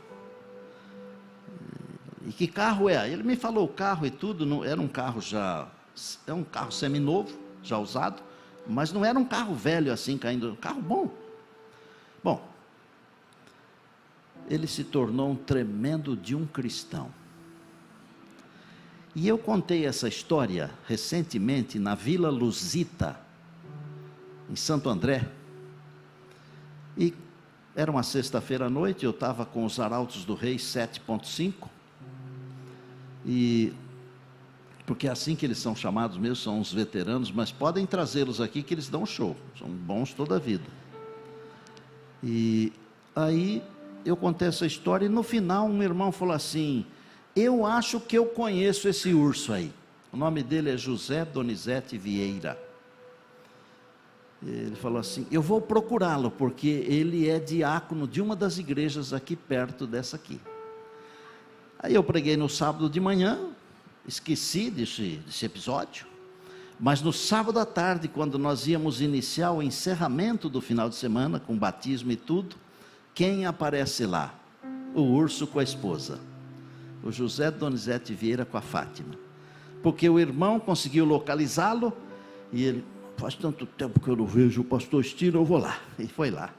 E que carro é? Ele me falou o carro e tudo. Não, era um carro é um carro seminovo, já usado, mas não era um carro velho assim, caindo, um carro bom. Bom, ele se tornou um tremendo de um cristão. E eu contei essa história recentemente na Vila Luzita, em Santo André. E era uma sexta-feira à noite, eu estava com os Arautos do Rei 7.5. E porque é assim que eles são chamados mesmo, são os veteranos, mas podem trazê-los aqui que eles dão show, são bons toda a vida. E aí eu contei essa história e no final um irmão falou assim: eu acho que eu conheço esse urso aí. O nome dele é José Donizete Vieira. Ele falou assim: eu vou procurá-lo, porque ele é diácono de uma das igrejas aqui perto dessa aqui. Aí eu preguei no sábado de manhã, esqueci desse episódio, mas no sábado à tarde, quando nós íamos iniciar o encerramento do final de semana, com batismo e tudo, quem aparece lá? O urso com a esposa, o José Donizete Vieira com a Fátima, porque o irmão conseguiu localizá-lo, e ele: faz tanto tempo que eu não vejo o pastor Estina, eu vou lá. E foi lá,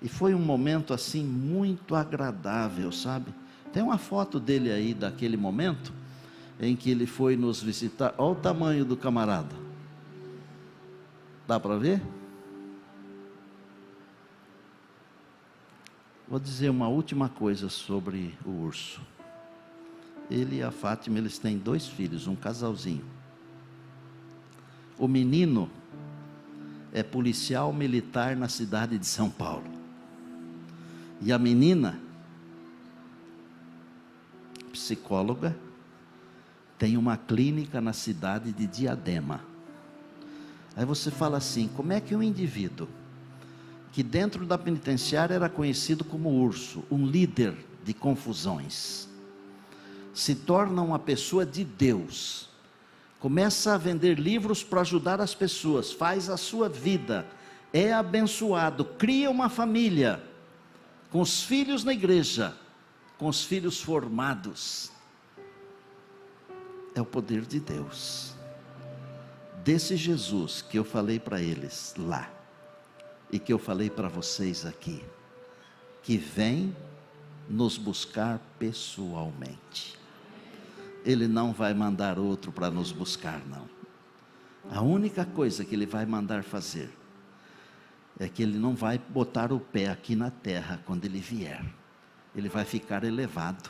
e foi um momento assim muito agradável, sabe? Tem uma foto dele aí, daquele momento, em que ele foi nos visitar. Olha o tamanho do camarada, dá para ver? Vou dizer uma última coisa sobre o urso. Ele e a Fátima, eles têm 2 filhos, um casalzinho. O menino é policial militar na cidade de São Paulo. E a menina, psicóloga, tem uma clínica na cidade de Diadema. Aí você fala assim: como é que um indivíduo que dentro da penitenciária era conhecido como urso, um líder de confusões, se torna uma pessoa de Deus, começa a vender livros para ajudar as pessoas, faz a sua vida, é abençoado, cria uma família, com os filhos na igreja, com os filhos formados? É o poder de Deus, desse Jesus que eu falei para eles lá, e que eu falei para vocês aqui, que vem nos buscar pessoalmente. Ele não vai mandar outro para nos buscar, não. A única coisa que ele vai mandar fazer é que ele não vai botar o pé aqui na terra quando ele vier. Ele vai ficar elevado,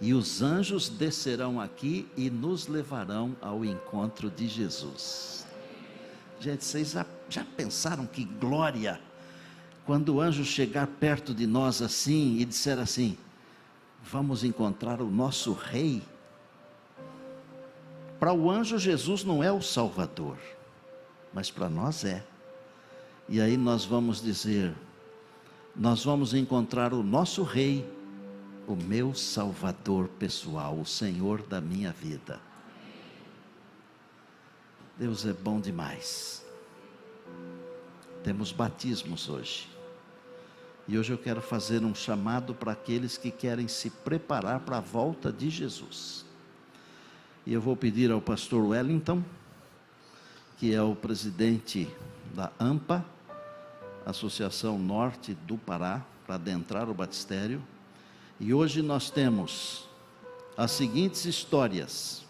e os anjos descerão aqui e nos levarão ao encontro de Jesus. Gente, vocês já pensaram que glória, quando o anjo chegar perto de nós assim e disser assim: vamos encontrar o nosso rei? Para o anjo, Jesus não é o Salvador, mas para nós é. E aí nós vamos dizer: nós vamos encontrar o nosso rei, o meu Salvador pessoal, o Senhor da minha vida. Deus é bom demais. Temos batismos hoje, e hoje eu quero fazer um chamado para aqueles que querem se preparar para a volta de Jesus. E eu vou pedir ao pastor Wellington, que é o presidente da AMPA, Associação Norte do Pará, para adentrar o batistério. E hoje nós temos as seguintes histórias.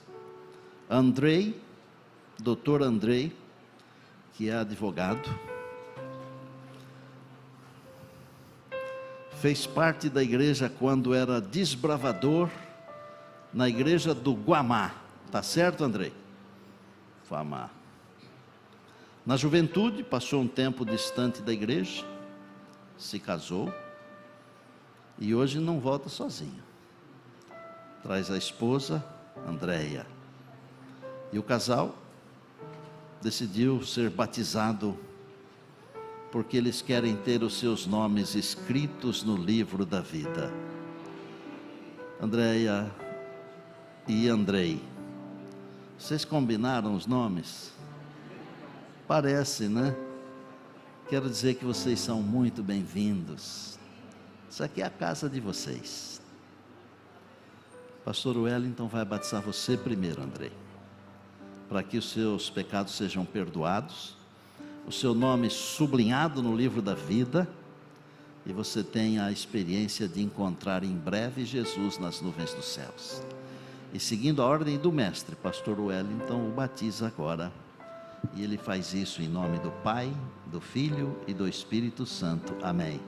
Andrei, Dr. Andrei, que é advogado, fez parte da igreja quando era desbravador na igreja do Guamá. Tá certo, Andrei? Guamá. Na juventude, passou um tempo distante da igreja, se casou e hoje não volta sozinho. Traz a esposa, Andréia. E o casal decidiu ser batizado porque eles querem ter os seus nomes escritos no livro da vida. Andréia e Andrei. Vocês combinaram os nomes? Parece, né? Quero dizer que vocês são muito bem-vindos. Isso aqui é a casa de vocês. Pastor Wellington vai batizar você primeiro, Andrei, para que os seus pecados sejam perdoados, o seu nome sublinhado no livro da vida, e você tenha a experiência de encontrar em breve Jesus nas nuvens dos céus. E seguindo a ordem do mestre, Pastor Wellington o batiza agora, e ele faz isso em nome do Pai, do Filho e do Espírito Santo. Amém.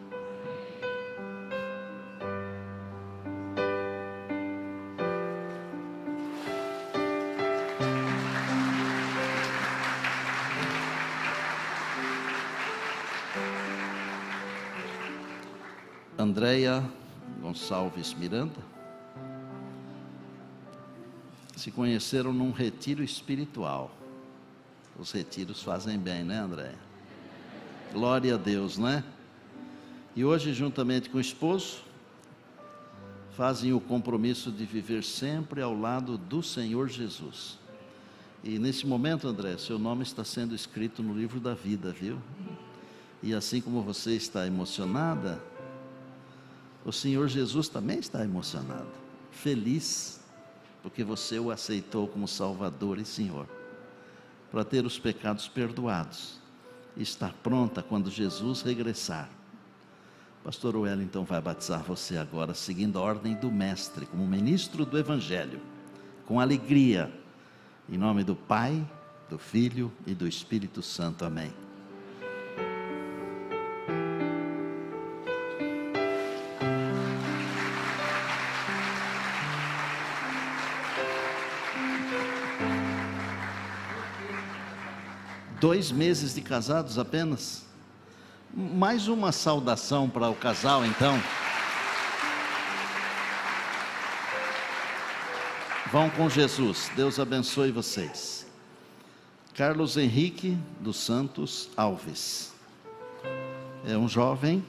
Andréia Gonçalves Miranda se conheceram num retiro espiritual. Os retiros fazem bem, né, Andréia? Glória a Deus, né? E hoje, juntamente com o esposo, fazem o compromisso de viver sempre ao lado do Senhor Jesus. E nesse momento, André, seu nome está sendo escrito no livro da vida, viu? E assim como você está emocionada, o Senhor Jesus também está emocionado, feliz, porque você o aceitou como Salvador e Senhor, para ter os pecados perdoados, e estar pronta quando Jesus regressar. Pastor Wellington vai batizar você agora, seguindo a ordem do Mestre, como ministro do Evangelho, com alegria, em nome do Pai, do Filho e do Espírito Santo. Amém. Dois meses de casados apenas. Mais uma saudação para o casal, então. Vão com Jesus. Deus abençoe vocês. Carlos Henrique dos Santos Alves. É um jovem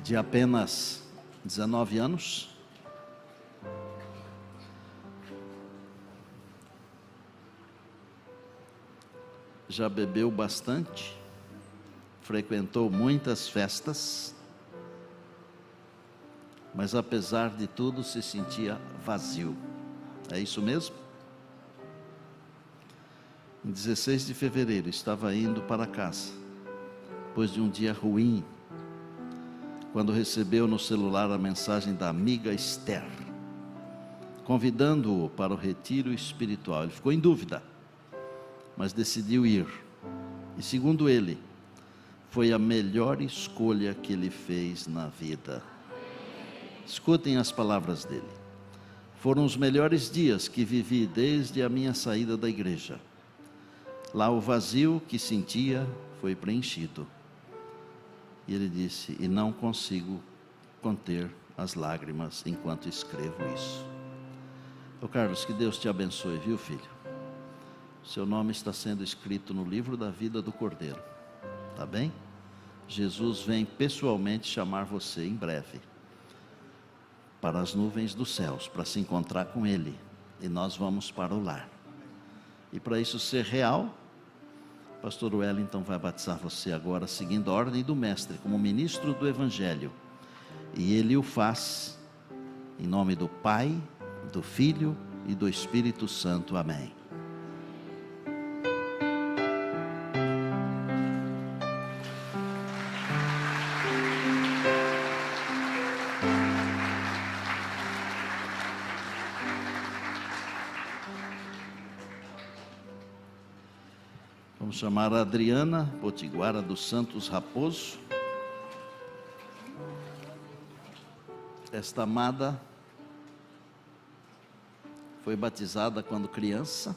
de apenas 19 anos. Já bebeu bastante, frequentou muitas festas, mas apesar de tudo se sentia vazio. É isso mesmo? Em 16 de fevereiro estava indo para casa, depois de um dia ruim, quando recebeu no celular a mensagem da amiga Esther, convidando-o para o retiro espiritual. Ele ficou em dúvida, mas decidiu ir, e segundo ele, foi a melhor escolha que ele fez na vida. Escutem as palavras dele. Foram os melhores dias que vivi desde a minha saída da igreja. Lá o vazio que sentia foi preenchido. E ele disse, e não consigo conter as lágrimas enquanto escrevo isso. Ô Carlos, que Deus te abençoe, viu, filho? Seu nome está sendo escrito no livro da vida do Cordeiro, tá bem? Jesus vem pessoalmente chamar você em breve para as nuvens dos céus, para se encontrar com Ele, e nós vamos para o lar. E para isso ser real, Pastor Wellington vai batizar você agora, seguindo a ordem do Mestre, como ministro do Evangelho, e ele o faz em nome do Pai, do Filho e do Espírito Santo. Amém. chamar a Adriana Potiguara dos Santos Raposo. Esta amada foi batizada quando criança,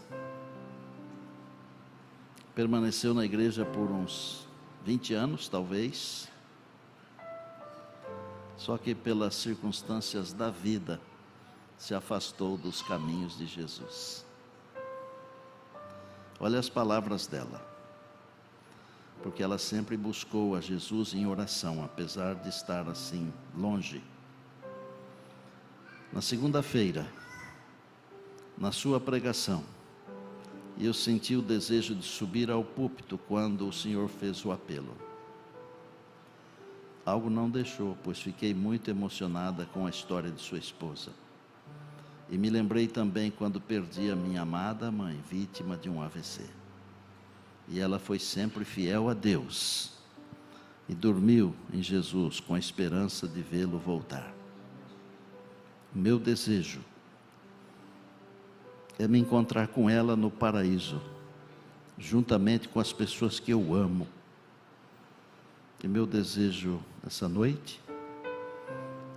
permaneceu na igreja por uns 20 anos, talvez, só que pelas circunstâncias da vida, se afastou dos caminhos de Jesus. Olha as palavras dela, porque ela sempre buscou a Jesus em oração, apesar de estar assim, longe. Na segunda-feira, na sua pregação, eu senti o desejo de subir ao púlpito quando o Senhor fez o apelo. Algo não deixou, pois fiquei muito emocionada com a história de sua esposa. E me lembrei também quando perdi a minha amada mãe, vítima de um AVC. E ela foi sempre fiel a Deus. E dormiu em Jesus com a esperança de vê-lo voltar. Meu desejo é me encontrar com ela no paraíso, juntamente com as pessoas que eu amo. E meu desejo essa noite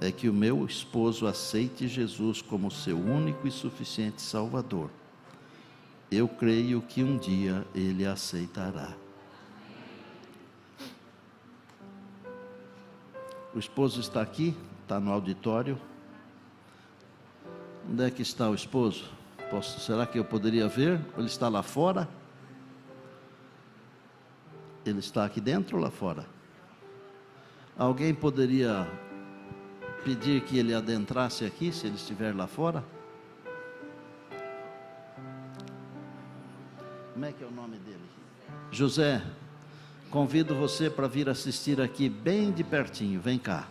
é que o meu esposo aceite Jesus como seu único e suficiente Salvador. Eu creio que um dia ele aceitará. O esposo está aqui, está no auditório. Onde é que está o esposo? Será que eu poderia ver? Ele está lá fora? Ele está aqui dentro ou lá fora? Alguém poderia pedir que ele adentrasse aqui, se ele estiver lá fora? Como é que é o nome dele? José, convido você para vir assistir aqui bem de pertinho, vem cá.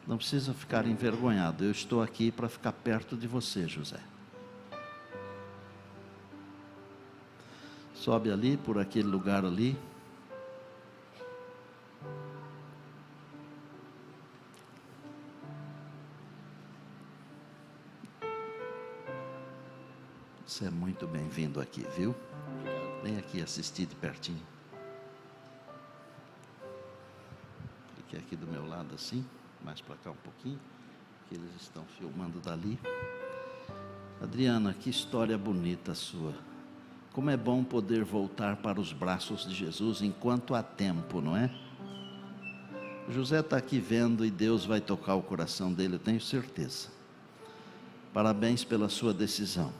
Não precisa ficar envergonhado, eu estou aqui para ficar perto de você, José. Sobe ali, por aquele lugar ali. Você é muito bem-vindo aqui, viu? Vem aqui assistir de pertinho. Fique aqui do meu lado assim, mais para cá um pouquinho, que eles estão filmando dali. Adriana, que história bonita a sua. Como é bom poder voltar para os braços de Jesus enquanto há tempo, não é? José está aqui vendo e Deus vai tocar o coração dele, eu tenho certeza. Parabéns pela sua decisão.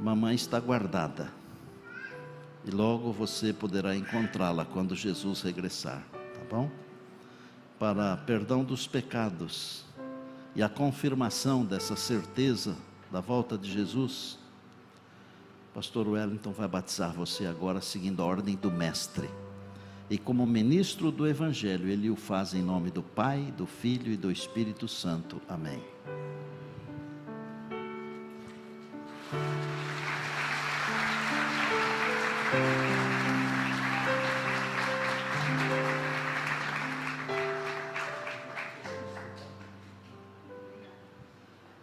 Mamãe está guardada e logo você poderá encontrá-la quando Jesus regressar, tá bom? Para perdão dos pecados e a confirmação dessa certeza da volta de Jesus, Pastor Wellington vai batizar você agora seguindo a ordem do mestre. E como ministro do Evangelho, ele o faz em nome do Pai, do Filho e do Espírito Santo. Amém.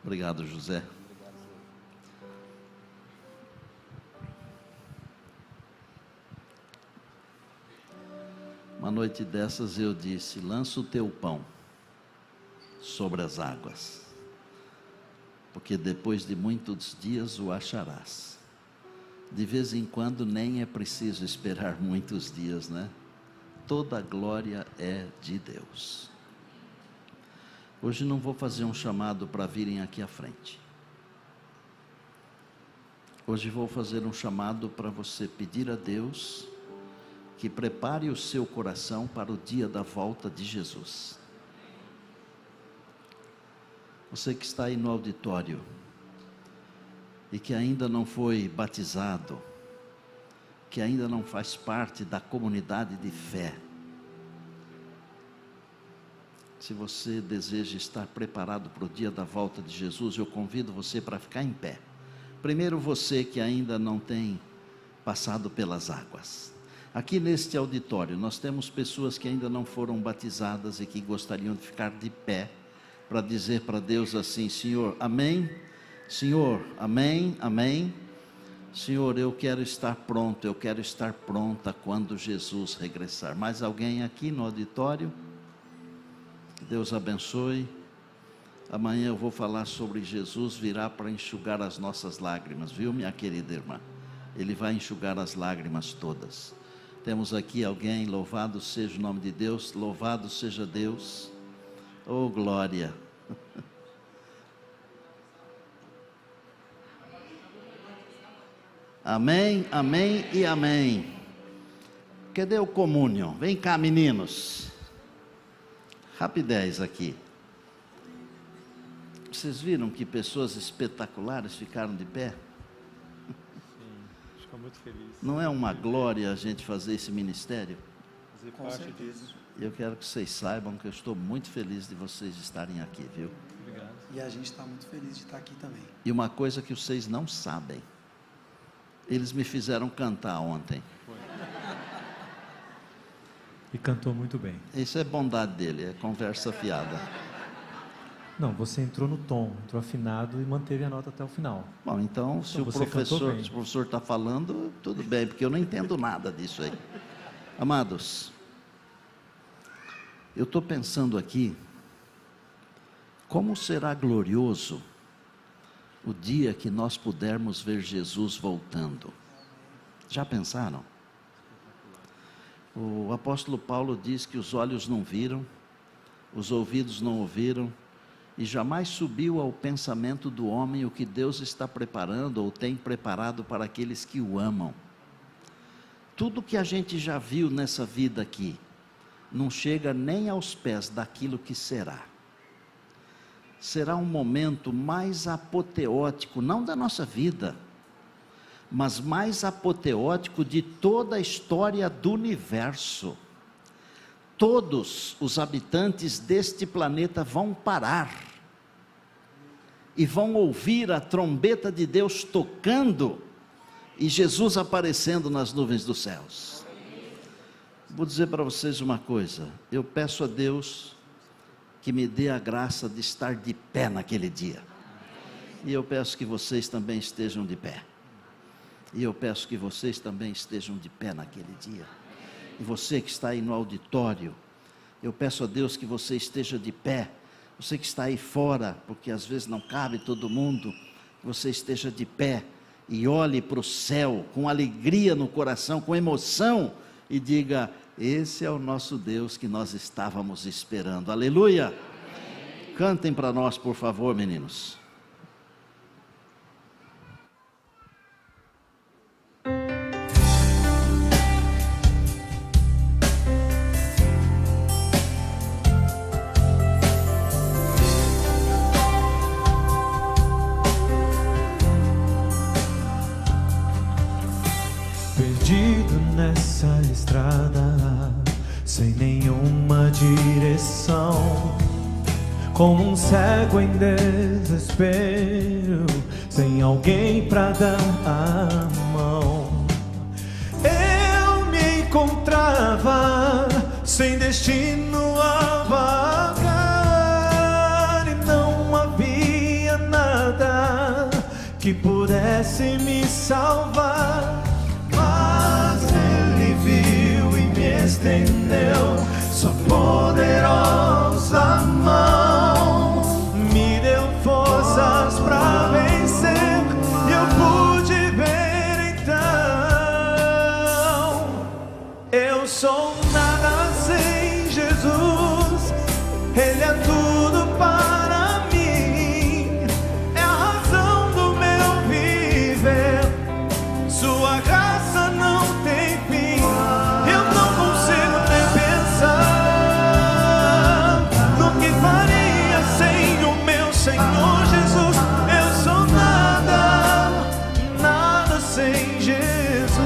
Obrigado, José. Uma noite dessas eu disse: lança o teu pão sobre as águas, porque depois de muitos dias o acharás. De vez em quando nem é preciso esperar muitos dias, né? Toda a glória é de Deus. Hoje não vou fazer um chamado para virem aqui à frente. Hoje vou fazer um chamado para você pedir a Deus que prepare o seu coração para o dia da volta de Jesus. Você que está aí no auditório e que ainda não foi batizado, que ainda não faz parte da comunidade de fé, se você deseja estar preparado para o dia da volta de Jesus, eu convido você para ficar em pé. Primeiro, você que ainda não tem passado pelas águas. Aqui neste auditório, nós temos pessoas que ainda não foram batizadas e que gostariam de ficar de pé para dizer para Deus assim: Senhor, amém, Senhor, amém, amém. Senhor, eu quero estar pronto, eu quero estar pronta quando Jesus regressar. Mais alguém aqui no auditório? Deus abençoe. Amanhã eu vou falar sobre Jesus virá para enxugar as nossas lágrimas, viu, minha querida irmã? Ele vai enxugar as lágrimas todas. Temos aqui alguém, louvado seja o nome de Deus, louvado seja Deus. Oh, glória! Amém, amém e amém. Cadê o comúnio? Vem cá, meninos. Rapidez aqui. Vocês viram que pessoas espetaculares ficaram de pé? Sim, fico muito feliz. Não é uma glória a gente fazer esse ministério? Fazer parte disso. Eu quero que vocês saibam que eu estou muito feliz de vocês estarem aqui, viu? Obrigado. E a gente está muito feliz de estar aqui também. E uma coisa que vocês não sabem, eles me fizeram cantar ontem. Foi. E cantou muito bem. Isso é bondade dele, é conversa fiada. Não, você entrou no tom, entrou afinado e manteve a nota até o final. Bom, então, se o você cantou bem. professor está falando, tudo bem, porque eu não entendo nada disso aí. Amados, eu estou pensando aqui, como será glorioso o dia que nós pudermos ver Jesus voltando. Já pensaram? O apóstolo Paulo diz que os olhos não viram, os ouvidos não ouviram, e jamais subiu ao pensamento do homem o que Deus está preparando ou tem preparado para aqueles que o amam. Tudo que a gente já viu nessa vida aqui, não chega nem aos pés daquilo que será. Será um momento mais apoteótico, não da nossa vida, mas mais apoteótico de toda a história do universo. Todos os habitantes deste planeta vão parar e vão ouvir a trombeta de Deus tocando e Jesus aparecendo nas nuvens dos céus. Vou dizer para vocês uma coisa, eu peço a Deus que me dê a graça de estar de pé naquele dia, e eu peço que vocês também estejam de pé, e eu peço que vocês também estejam de pé naquele dia. E você que está aí no auditório, eu peço a Deus que você esteja de pé. Você que está aí fora, porque às vezes não cabe todo mundo, que você esteja de pé e olhe para o céu com alegria no coração, com emoção, e diga: esse é o nosso Deus que nós estávamos esperando. Aleluia! Amém. Cantem para nós, por favor, meninos. Perdido nessa estrada, sem nenhuma direção, como um cego em desespero, sem alguém pra dar a mão. Eu me encontrava sem destino a vagar, e não havia nada que pudesse me salvar. Estendeu sua poderosa mão, me deu forças para vencer, e eu pude ver então. Eu sou nada sem Jesus, Ele é tudo para mim, é a razão do meu viver, sua graça não tem fim. Senhor Jesus, eu sou nada, nada sem Jesus.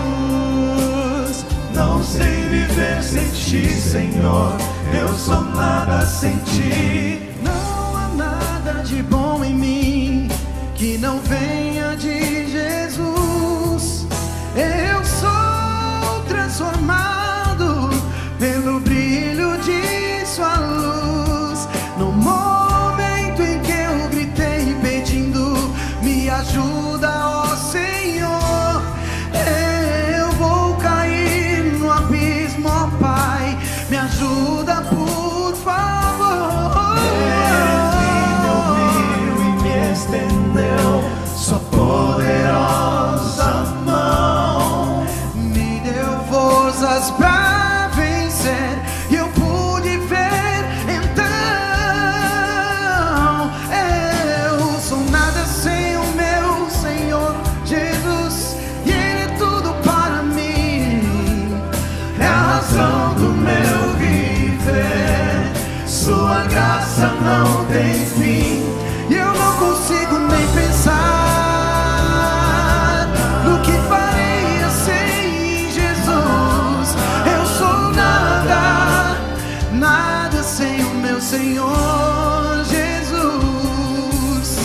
Não sei viver sem ti, Senhor, eu sou nada sem ti. Não há nada de bom em mim que não venha de Jesus. Eu sou transformado pelo brilho de sua luz. No momento em que eu gritei pedindo, me ajuda, ó Senhor. Sua graça não tem fim. E eu não consigo nem pensar no que faria sem Jesus. Eu sou nada, nada sem o meu Senhor Jesus.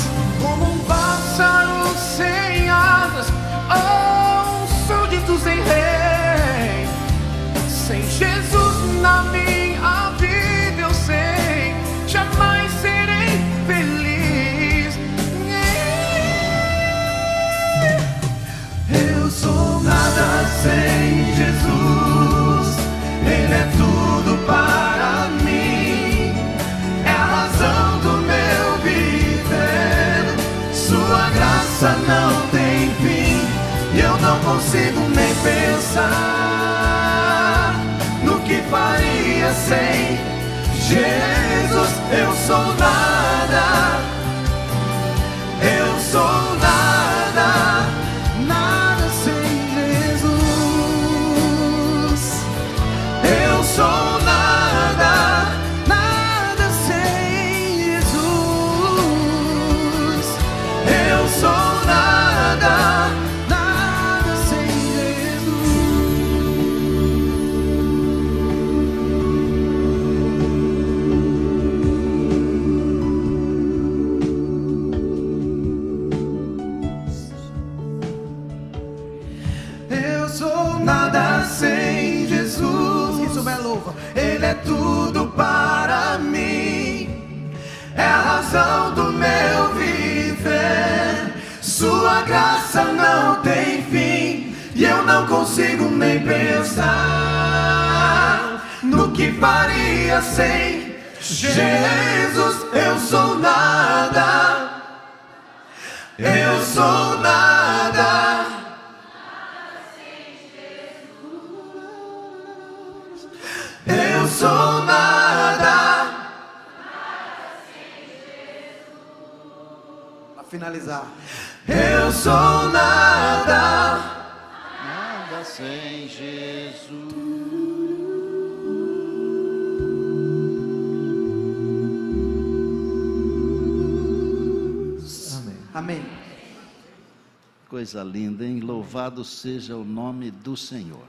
Como um pássaro sem asas, ou um súdito sem rei. Sem Jesus na minha vida eu sei, jamais serei feliz. Eu sou nada sem Jesus. Ele é tudo para mim. É a razão do meu viver. Sua graça não tem fim. E eu não consigo nem pensar no que faria sem Jesus. Eu sou nada. Eu sou nada. Nada sem Jesus. Eu sou nada. Nada sem Jesus. Eu sou nada. Nada sem Eu sou nada sem Jesus. Quem souber louva. Ele é tudo para mim. É a razão do meu viver. Sua graça não tem fim. E eu não consigo nem pensar no que faria sem Jesus. Eu sou nada. Eu sou nada. Eu sou nada. Para finalizar. Eu sou nada. Nada sem Jesus. Amém. Coisa linda, hein? Louvado seja o nome do Senhor.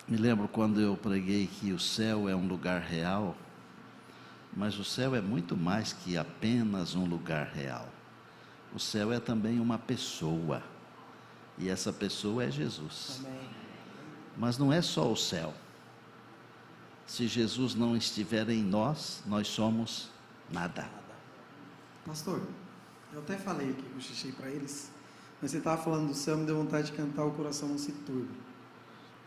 Me lembro quando eu preguei que o céu é um lugar real, mas o céu é muito mais que apenas um lugar real. O céu é também uma pessoa, e essa pessoa é Jesus. Amém. Mas não é só o céu. Se Jesus não estiver em nós, nós somos nada. Pastor, eu até falei aqui, cochichei para eles, mas você estava falando do céu, me deu vontade de cantar O Coração Não Se Turbe.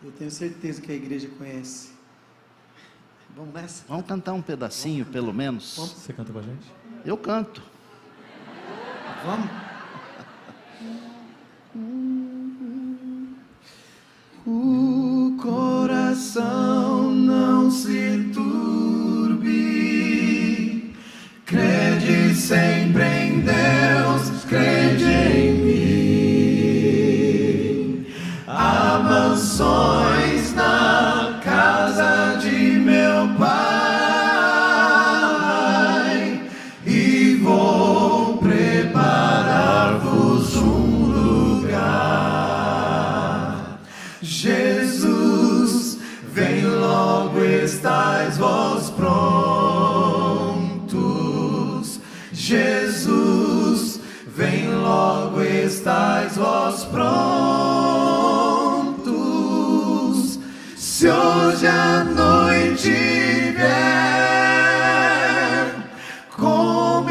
Eu tenho certeza que a igreja conhece. Vamos nessa? Vamos cantar um pedacinho, pelo menos? Vamos? Você canta com a gente? Eu canto. Vamos? O coração não se turbe. Crede sempre em Deus, crede em mim. Há mansões na casa de meu Pai, e vou preparar-vos um lugar. Jesus, vem logo, estais vós prontos. Jesus, vem logo, estais vós prontos. Se hoje a noite vier, como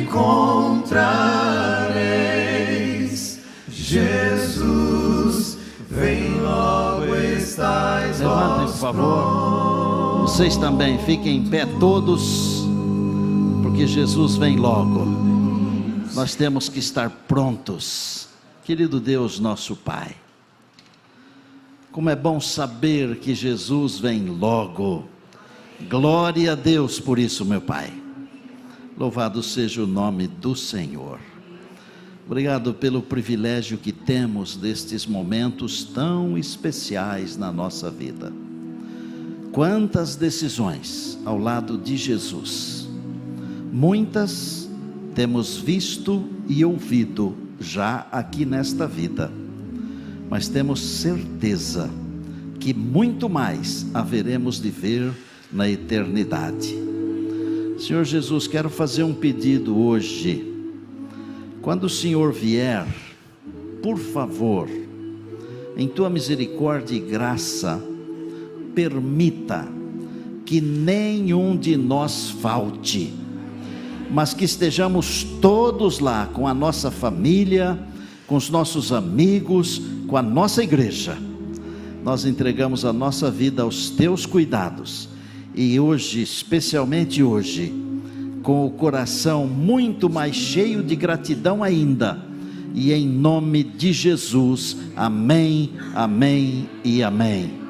encontrareis? Jesus, vem logo, estais Levantem, vós por favor. Vocês também fiquem em pé todos, porque Jesus vem logo. Nós temos que estar prontos. Querido Deus, nosso Pai, como é bom saber que Jesus vem logo. Glória a Deus por isso, meu Pai. Louvado seja o nome do Senhor. Obrigado pelo privilégio que temos destes momentos tão especiais na nossa vida. Quantas decisões ao lado de Jesus, muitas temos visto e ouvido já aqui nesta vida, mas temos certeza que muito mais haveremos de ver na eternidade. Senhor Jesus, quero fazer um pedido hoje. Quando o Senhor vier, por favor, em tua misericórdia e graça, permita que nenhum de nós falte, mas que estejamos todos lá com a nossa família, com os nossos amigos, com a nossa igreja. Nós entregamos a nossa vida aos teus cuidados, e hoje, especialmente hoje, com o coração muito mais cheio de gratidão ainda, e em nome de Jesus, amém, amém e amém.